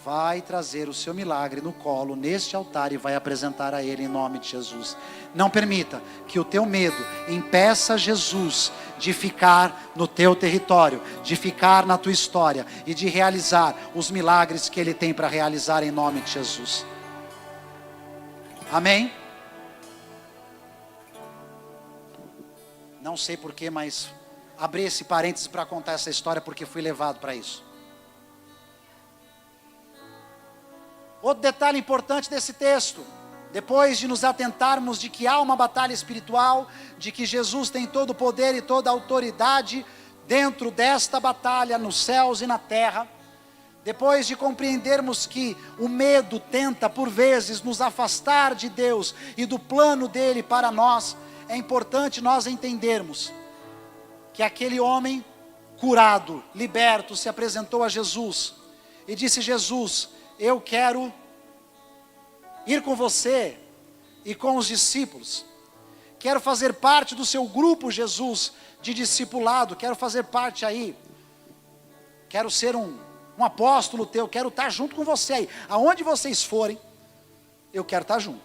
vai trazer o seu milagre no colo, neste altar, e vai apresentar a Ele em nome de Jesus. Não permita que o teu medo impeça Jesus de ficar no teu território, de ficar na tua história e de realizar os milagres que Ele tem para realizar em nome de Jesus. Amém? Não sei porquê, mas abri esse parênteses para contar essa história porque fui levado para isso. Outro detalhe importante desse texto: depois de nos atentarmos de que há uma batalha espiritual, de que Jesus tem todo o poder e toda a autoridade dentro desta batalha nos céus e na terra, depois de compreendermos que o medo tenta por vezes nos afastar de Deus e do plano dele para nós, é importante nós entendermos que aquele homem curado, liberto, se apresentou a Jesus e disse: Jesus, eu quero ir com você e com os discípulos. Quero fazer parte do seu grupo, Jesus, de discipulado. Quero fazer parte aí. Quero ser um apóstolo teu. Quero estar junto com você aí. Aonde vocês forem, eu quero estar junto.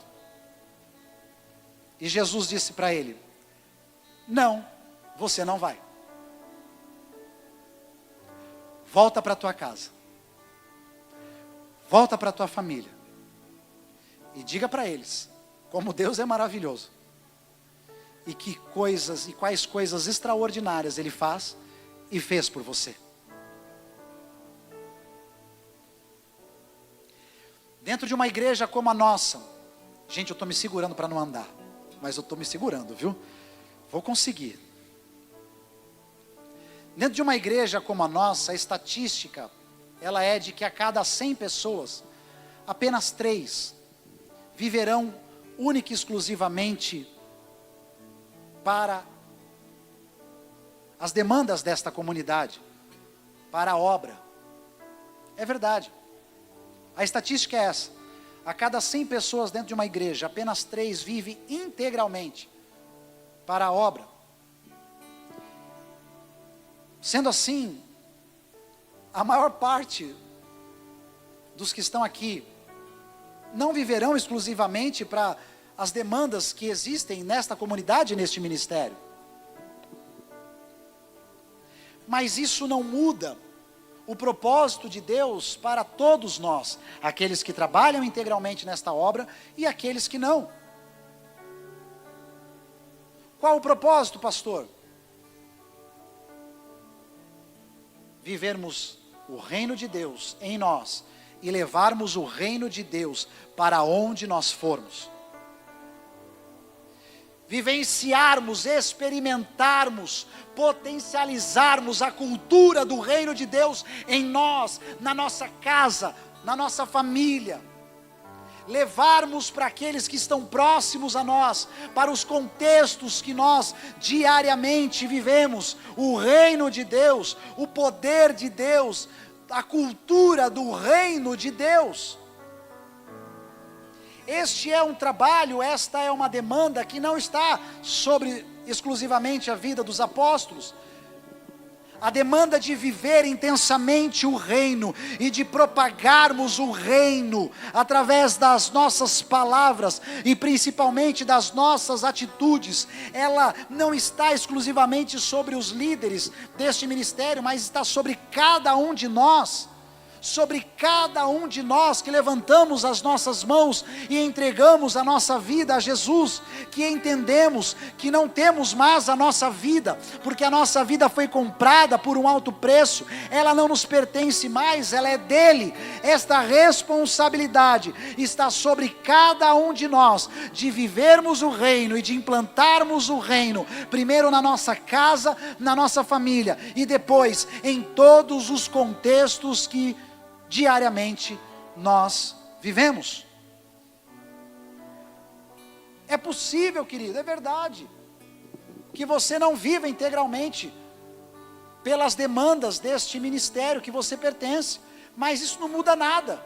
E Jesus disse para ele: não, você não vai. Volta para a tua casa. Volta para a tua família. E diga para eles como Deus é maravilhoso. E que coisas e quais coisas extraordinárias Ele faz e fez por você. Dentro de uma igreja como a nossa, gente, eu estou me segurando para não andar, mas eu estou me segurando, viu? Vou conseguir. Dentro de uma igreja como a nossa, a estatística, ela é de que a cada 100 pessoas, apenas 3 viverão única e exclusivamente para as demandas desta comunidade, para a obra. É verdade. A estatística é essa: a cada 100 pessoas dentro de uma igreja, apenas 3 vivem integralmente para a obra. Sendo assim, a maior parte dos que estão aqui não viverão exclusivamente para as demandas que existem nesta comunidade, neste ministério. Mas isso não muda o propósito de Deus para todos nós, aqueles que trabalham integralmente nesta obra e aqueles que não. Qual o propósito, pastor? Vivermos o reino de Deus em nós e levarmos o reino de Deus para onde nós formos. Vivenciarmos, experimentarmos, potencializarmos a cultura do reino de Deus em nós, na nossa casa, na nossa família. Levarmos para aqueles que estão próximos a nós, para os contextos que nós diariamente vivemos, o reino de Deus, o poder de Deus, a cultura do reino de Deus. Este é um trabalho, esta é uma demanda que não está sobre exclusivamente a vida dos apóstolos. A demanda de viver intensamente o reino e de propagarmos o reino através das nossas palavras e principalmente das nossas atitudes, ela não está exclusivamente sobre os líderes deste ministério, mas está sobre cada um de nós. Sobre cada um de nós que levantamos as nossas mãos e entregamos a nossa vida a Jesus, que entendemos que não temos mais a nossa vida, porque a nossa vida foi comprada por um alto preço, ela não nos pertence mais, ela é dele. Esta responsabilidade está sobre cada um de nós, de vivermos o reino e de implantarmos o reino, primeiro na nossa casa, na nossa família, e depois em todos os contextos que diariamente nós vivemos. É possível, querido, é verdade, que você não viva integralmente pelas demandas deste ministério que você pertence, mas isso não muda nada,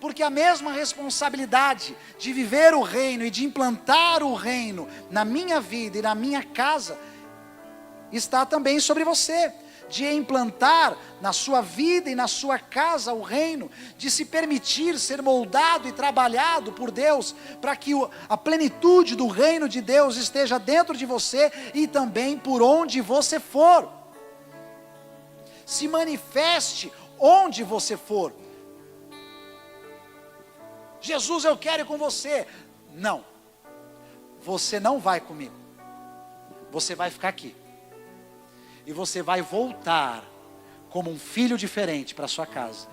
porque a mesma responsabilidade de viver o reino e de implantar o reino na minha vida e na minha casa está também sobre você, de implantar na sua vida e na sua casa o reino, de se permitir ser moldado e trabalhado por Deus, para que a plenitude do reino de Deus esteja dentro de você e também por onde você for. Se manifeste onde você for. Jesus, eu quero ir com você. Não, você não vai comigo, você vai ficar aqui. E você vai voltar como um filho diferente para sua casa.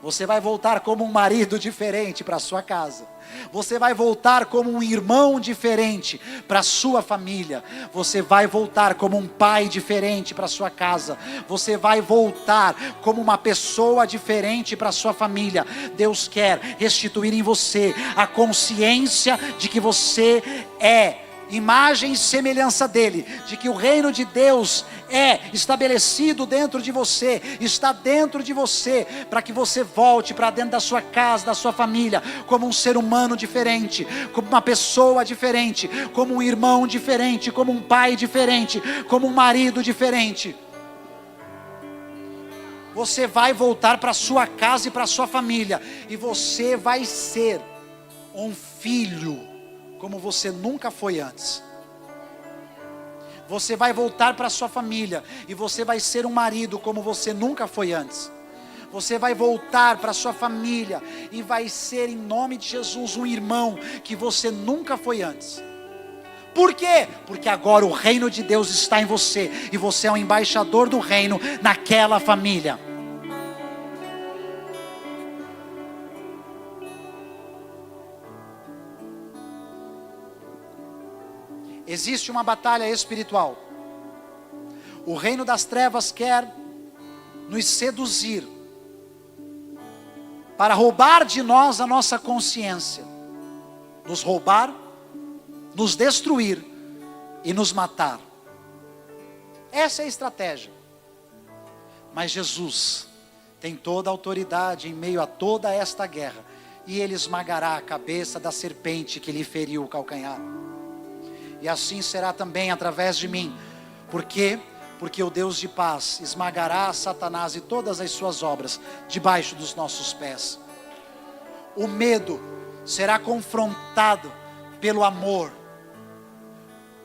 Você vai voltar como um marido diferente para sua casa. Você vai voltar como um irmão diferente para sua família. Você vai voltar como um pai diferente para sua casa. Você vai voltar como uma pessoa diferente para sua família. Deus quer restituir em você a consciência de que você é imagem e semelhança dele, de que o reino de Deus é estabelecido dentro de você, está dentro de você, para que você volte para dentro da sua casa, da sua família, como um ser humano diferente, como uma pessoa diferente, como um irmão diferente, como um pai diferente, como um marido diferente. Você vai voltar para sua casa e para sua família, e você vai ser um filho como você nunca foi antes. Você vai voltar para sua família e você vai ser um marido como você nunca foi antes. Você vai voltar para sua família e vai ser, em nome de Jesus, um irmão que você nunca foi antes. Por quê? Porque agora o reino de Deus está em você e você é um embaixador do reino naquela família. Existe uma batalha espiritual. O reino das trevas quer nos seduzir para roubar de nós a nossa consciência, nos roubar nos destruir e nos matar. Essa é a estratégia. Mas Jesus tem toda a autoridade em meio a toda esta guerra, e Ele esmagará a cabeça da serpente que lhe feriu o calcanhar. E assim será também através de mim. Por quê? Porque o Deus de paz esmagará Satanás e todas as suas obras debaixo dos nossos pés. O medo será confrontado pelo amor,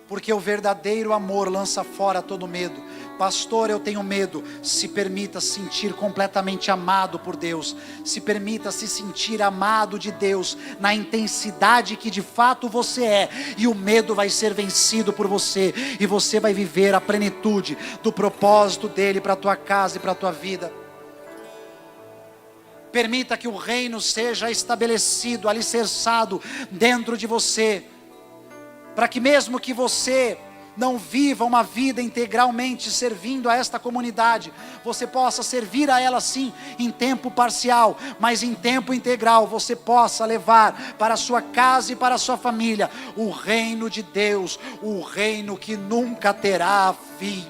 porque o verdadeiro amor lança fora todo medo. Pastor, eu tenho medo. Se permita sentir completamente amado por Deus. Se permita se sentir amado de Deus na intensidade que de fato você é, e o medo vai ser vencido por você, e você vai viver a plenitude do propósito dele para a tua casa e para a tua vida. Permita que o reino seja estabelecido, alicerçado dentro de você, para que mesmo que você não viva uma vida integralmente servindo a esta comunidade, você possa servir a ela sim em tempo parcial, mas em tempo integral você possa levar para a sua casa e para a sua família o reino de Deus, o reino que nunca terá fim.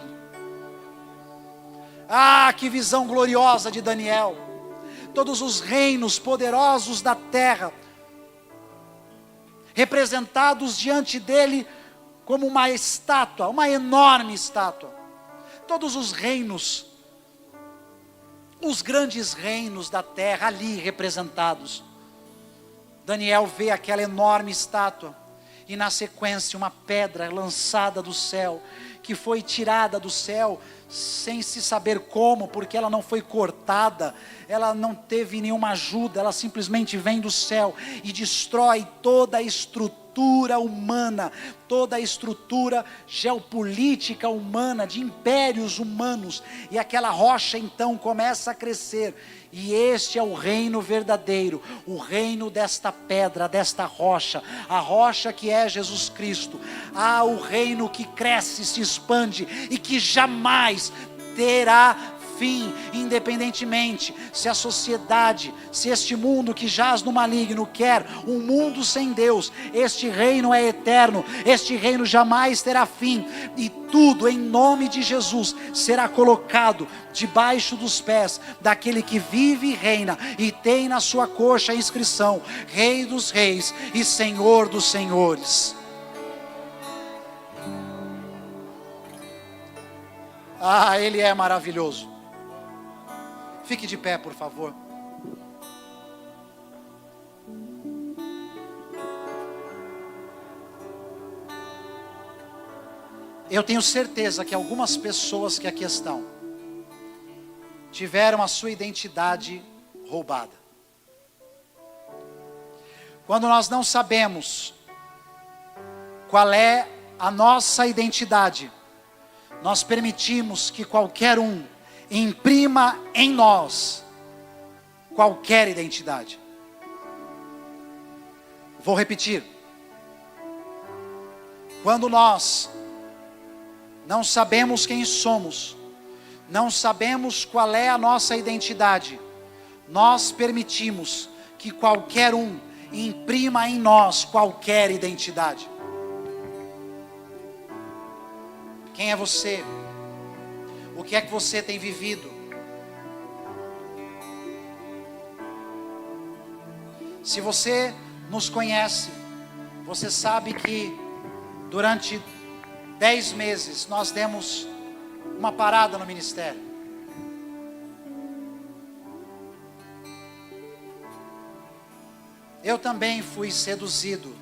Ah, que visão gloriosa de Daniel! Todos os reinos poderosos da terra representados diante dele como uma estátua, uma enorme estátua. Todos os reinos, os grandes reinos da terra ali representados. Daniel vê aquela enorme estátua, e na sequência uma pedra lançada do céu, que foi tirada do céu sem se saber como, porque ela não foi cortada, ela não teve nenhuma ajuda, ela simplesmente vem do céu e destrói toda a estrutura humana, toda a estrutura geopolítica humana, de impérios humanos, e aquela rocha então começa a crescer, e este é o reino verdadeiro, o reino desta pedra, desta rocha, a rocha que é Jesus Cristo. Ah, o reino que cresce, se expande e que jamais terá fim, independentemente se a sociedade, se este mundo que jaz no maligno quer um mundo sem Deus. Este reino é eterno, este reino jamais terá fim, e tudo em nome de Jesus será colocado debaixo dos pés daquele que vive e reina, e tem na sua coxa a inscrição: Rei dos Reis e Senhor dos Senhores. Ah, Ele é maravilhoso. Fique de pé, por favor. Eu tenho certeza que algumas pessoas que aqui estão tiveram a sua identidade roubada. Quando nós não sabemos qual é a nossa identidade, nós permitimos que qualquer um imprima em nós qualquer identidade. Vou repetir. Quando nós não sabemos quem somos, não sabemos qual é a nossa identidade, nós permitimos que qualquer um imprima em nós qualquer identidade. Quem é você? O que é que você tem vivido? Se você nos conhece, você sabe que durante 10 meses nós demos uma parada no ministério. Eu também fui seduzido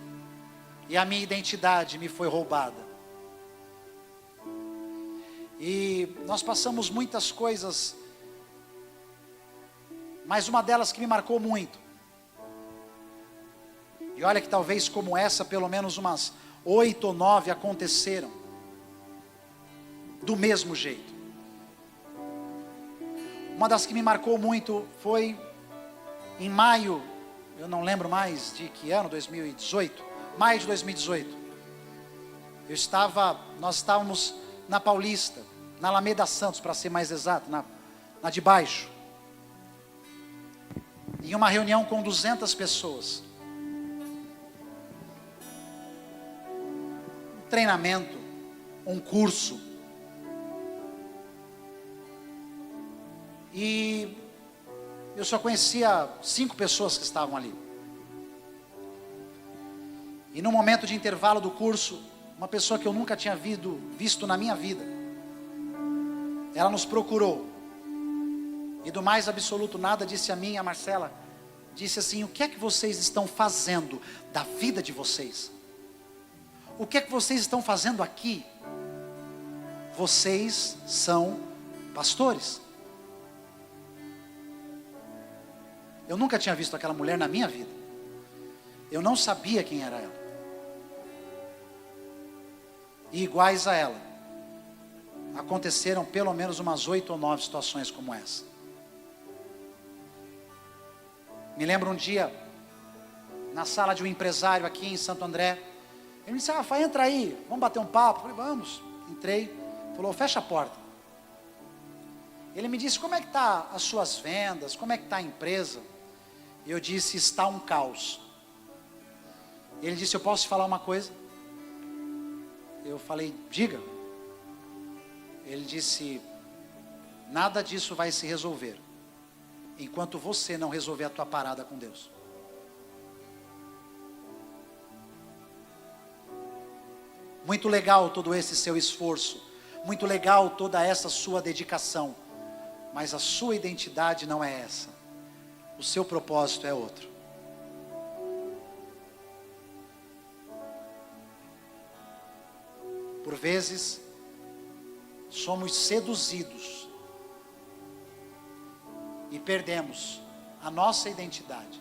e a minha identidade me foi roubada. E nós passamos muitas coisas, mas uma delas que me marcou muito, e olha que talvez como essa, pelo menos umas 8 ou 9 aconteceram, do mesmo jeito. Uma das que me marcou muito foi em maio, eu não lembro mais de que ano, 2018, maio de 2018. Nós estávamos na Paulista, na Alameda Santos, para ser mais exato, na de baixo, em uma reunião com 200 pessoas. treinamento, um curso. E eu só conhecia 5 pessoas que estavam ali. E no momento de intervalo do curso, uma pessoa que eu nunca tinha visto na minha vida, ela nos procurou. E do mais absoluto nada, disse a mim, a Marcela, disse assim: o que é que vocês estão fazendo da vida de vocês? O que é que vocês estão fazendo aqui? Vocês são pastores. Eu nunca tinha visto aquela mulher na minha vida. Eu não sabia quem era ela. E iguais a ela, aconteceram pelo menos umas 8 ou 9 situações como essa. Me lembro um dia, na sala de um empresário aqui em Santo André, ele me disse: Rafael, entra aí, vamos bater um papo. Eu falei: vamos. Entrei, falou: fecha a porta. Ele me disse: como é que está as suas vendas, como é que está a empresa? E eu disse: está um caos. Ele disse: eu posso te falar uma coisa? Eu falei: diga. Ele disse: nada disso vai se resolver enquanto você não resolver a tua parada com Deus. Muito legal todo esse seu esforço, muito legal toda essa sua dedicação, mas a sua identidade não é essa, o seu propósito é outro. Por vezes, somos seduzidos e perdemos a nossa identidade.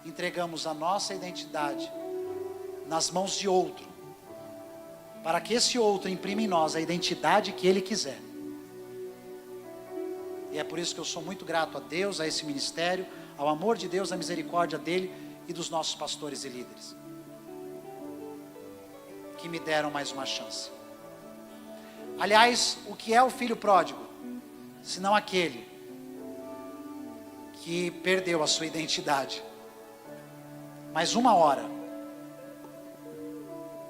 Entregamos a nossa identidade nas mãos de outro, para que esse outro imprima em nós a identidade que ele quiser. E é por isso que eu sou muito grato a Deus, a esse ministério, ao amor de Deus, à misericórdia dele e dos nossos pastores e líderes, que me deram mais uma chance. Aliás, o que é o filho pródigo? Senão aquele que perdeu a sua identidade. Mas uma hora,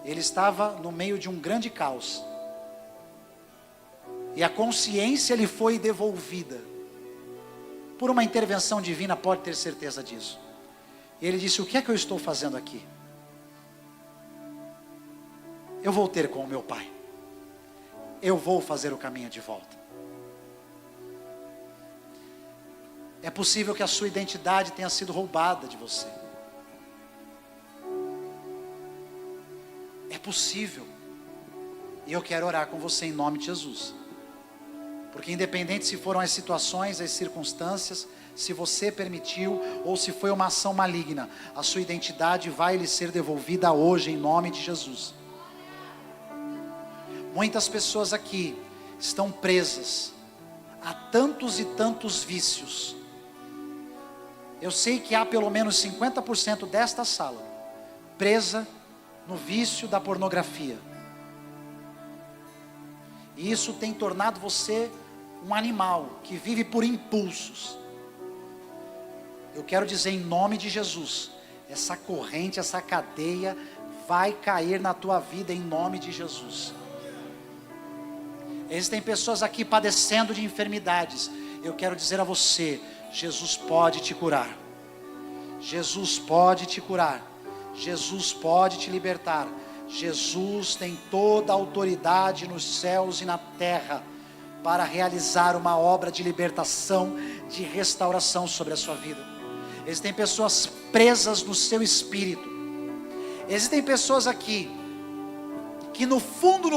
ele estava no meio de um grande caos, e a consciência lhe foi devolvida, por uma intervenção divina, pode ter certeza disso. E ele disse: o que é que eu estou fazendo aqui? Eu vou ter com o meu pai. Eu vou fazer o caminho de volta. É possível que a sua identidade tenha sido roubada de você. É possível. E eu quero orar com você em nome de Jesus. Porque independente se foram as situações, as circunstâncias, se você permitiu ou se foi uma ação maligna, a sua identidade vai lhe ser devolvida hoje em nome de Jesus. Muitas pessoas aqui estão presas a tantos e tantos vícios. Eu sei que há pelo menos 50% desta sala presa no vício da pornografia. E isso tem tornado você um animal que vive por impulsos. Eu quero dizer em nome de Jesus, essa corrente, essa cadeia vai cair na tua vida em nome de Jesus. Existem pessoas aqui padecendo de enfermidades. Eu quero dizer a você: Jesus pode te curar. Jesus pode te curar. Jesus pode te libertar. Jesus tem toda a autoridade nos céus e na terra para realizar uma obra de libertação, de restauração sobre a sua vida. Existem pessoas presas no seu espírito. Existem pessoas aqui que no fundo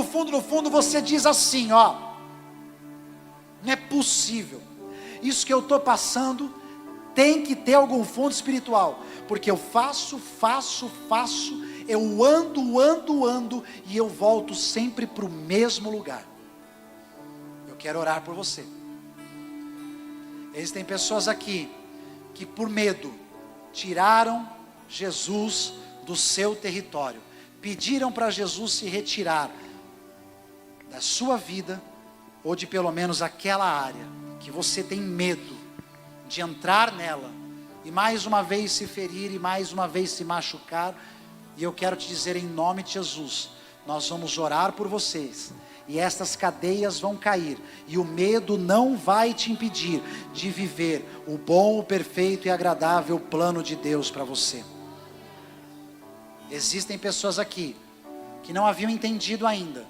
você diz assim: ó, não é possível, isso que eu estou passando tem que ter algum fundo espiritual, porque eu faço, eu ando e eu volto sempre para o mesmo lugar. Eu quero orar por você. Existem pessoas aqui que por medo tiraram Jesus do seu território, pediram para Jesus se retirar da sua vida, ou de pelo menos aquela área que você tem medo de entrar nela, e mais uma vez se ferir, e mais uma vez se machucar. E eu quero te dizer em nome de Jesus, nós vamos orar por vocês. E estas cadeias vão cair. E o medo não vai te impedir de viver o bom, o perfeito e agradável plano de Deus para você. Existem pessoas aqui que não haviam entendido ainda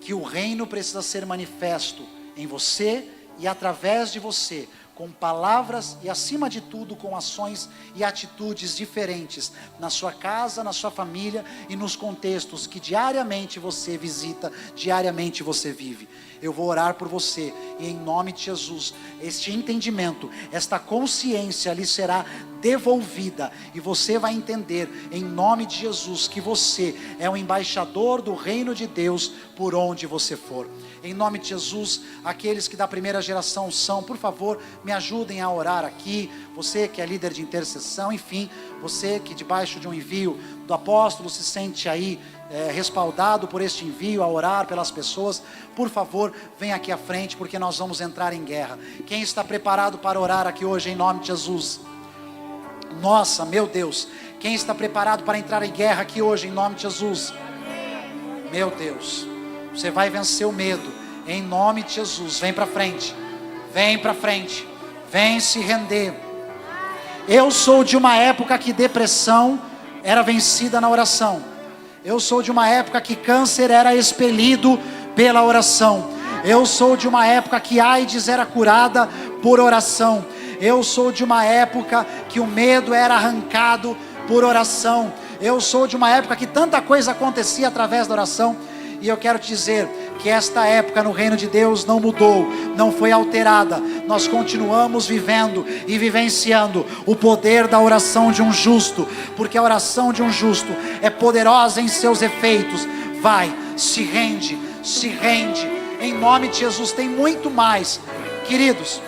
que o reino precisa ser manifesto em você e através de você, com palavras e acima de tudo com ações e atitudes diferentes na sua casa, na sua família e nos contextos que diariamente você visita, diariamente você vive. Eu vou orar por você e em nome de Jesus, este entendimento, esta consciência lhe será devolvida e você vai entender em nome de Jesus que você é um embaixador do reino de Deus por onde você for. Em nome de Jesus, aqueles que da primeira geração são, por favor, me ajudem a orar aqui. Você que é líder de intercessão, enfim, você que debaixo de um envio do apóstolo se sente aí respaldado por este envio a orar pelas pessoas, por favor, vem aqui à frente porque nós vamos entrar em guerra. Quem está preparado para orar aqui hoje em nome de Jesus? Nossa, meu Deus, quem está preparado para entrar em guerra aqui hoje em nome de Jesus? Meu Deus, você vai vencer o medo em nome de Jesus. Vem para frente, vem para frente, vem se render. Eu sou de uma época que depressão era vencida na oração. Eu sou de uma época que câncer era expelido pela oração. Eu sou de uma época que AIDS era curada por oração. Eu sou de uma época que o medo era arrancado por oração. Eu sou de uma época que tanta coisa acontecia através da oração. E eu quero te dizer que esta época no reino de Deus não mudou, não foi alterada. Nós continuamos vivendo e vivenciando o poder da oração de um justo, porque a oração de um justo é poderosa em seus efeitos. Vai, se rende, em nome de Jesus. Tem muito mais, queridos.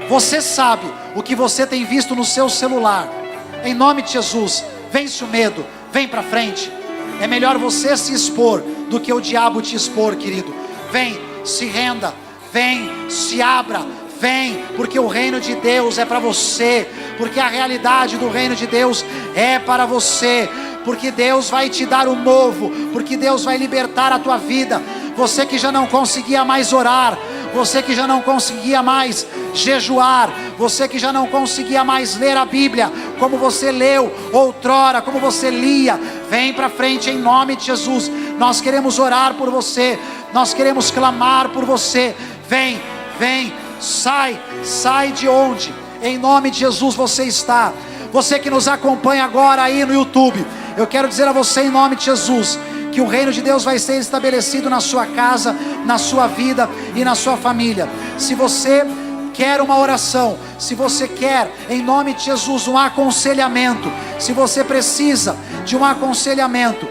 Você sabe o que você tem visto no seu celular. Em nome de Jesus, vence o medo, vem para frente. É melhor você se expor do que o diabo te expor, querido. Vem, se renda, vem, se abra, vem, porque o reino de Deus é para você, porque a realidade do reino de Deus é para você, porque Deus vai te dar o novo, porque Deus vai libertar a tua vida. Você que já não conseguia mais orar, você que já não conseguia mais jejuar, você que já não conseguia mais ler a Bíblia como você leu outrora, como você lia, vem para frente em nome de Jesus. Nós queremos orar por você, nós queremos clamar por você. Vem, sai de onde em nome de Jesus você está. Você que nos acompanha agora aí no YouTube, eu quero dizer a você em nome de Jesus que o reino de Deus vai ser estabelecido na sua casa, na sua vida e na sua família. Se você quer uma oração, se você quer em nome de Jesus um aconselhamento, se você precisa de um aconselhamento,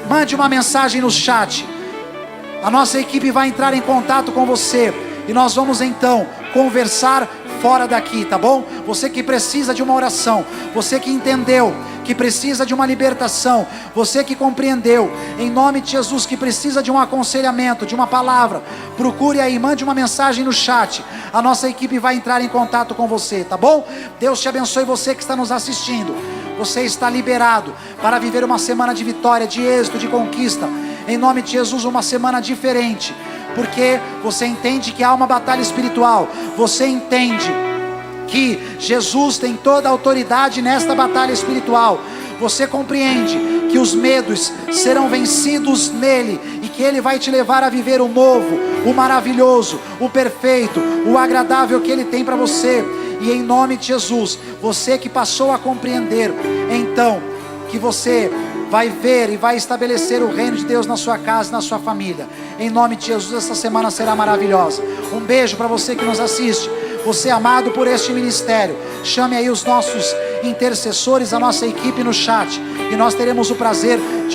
mande uma mensagem no chat. A nossa equipe vai entrar em contato com você e nós vamos então conversar fora daqui, tá bom? Você que precisa de uma oração, você que entendeu que precisa de uma libertação, você que compreendeu em nome de Jesus que precisa de um aconselhamento, de uma palavra, procure aí, mande uma mensagem no chat. A nossa equipe vai entrar em contato com você, tá bom? Deus te abençoe, você que está nos assistindo. Você está liberado para viver uma semana de vitória, de êxito, de conquista. Em nome de Jesus, uma semana diferente, porque você entende que há uma batalha espiritual. Você entende que Jesus tem toda a autoridade nesta batalha espiritual. Você compreende que os medos serão vencidos nele e que ele vai te levar a viver o novo, o maravilhoso, o perfeito, o agradável que ele tem para você. E em nome de Jesus, você que passou a compreender, então, que você vai ver e vai estabelecer o reino de Deus na sua casa, na sua família. Em nome de Jesus, essa semana será maravilhosa. Um beijo para você que nos assiste. Você é amado por este ministério. Chame aí os nossos intercessores, a nossa equipe no chat, e nós teremos o prazer de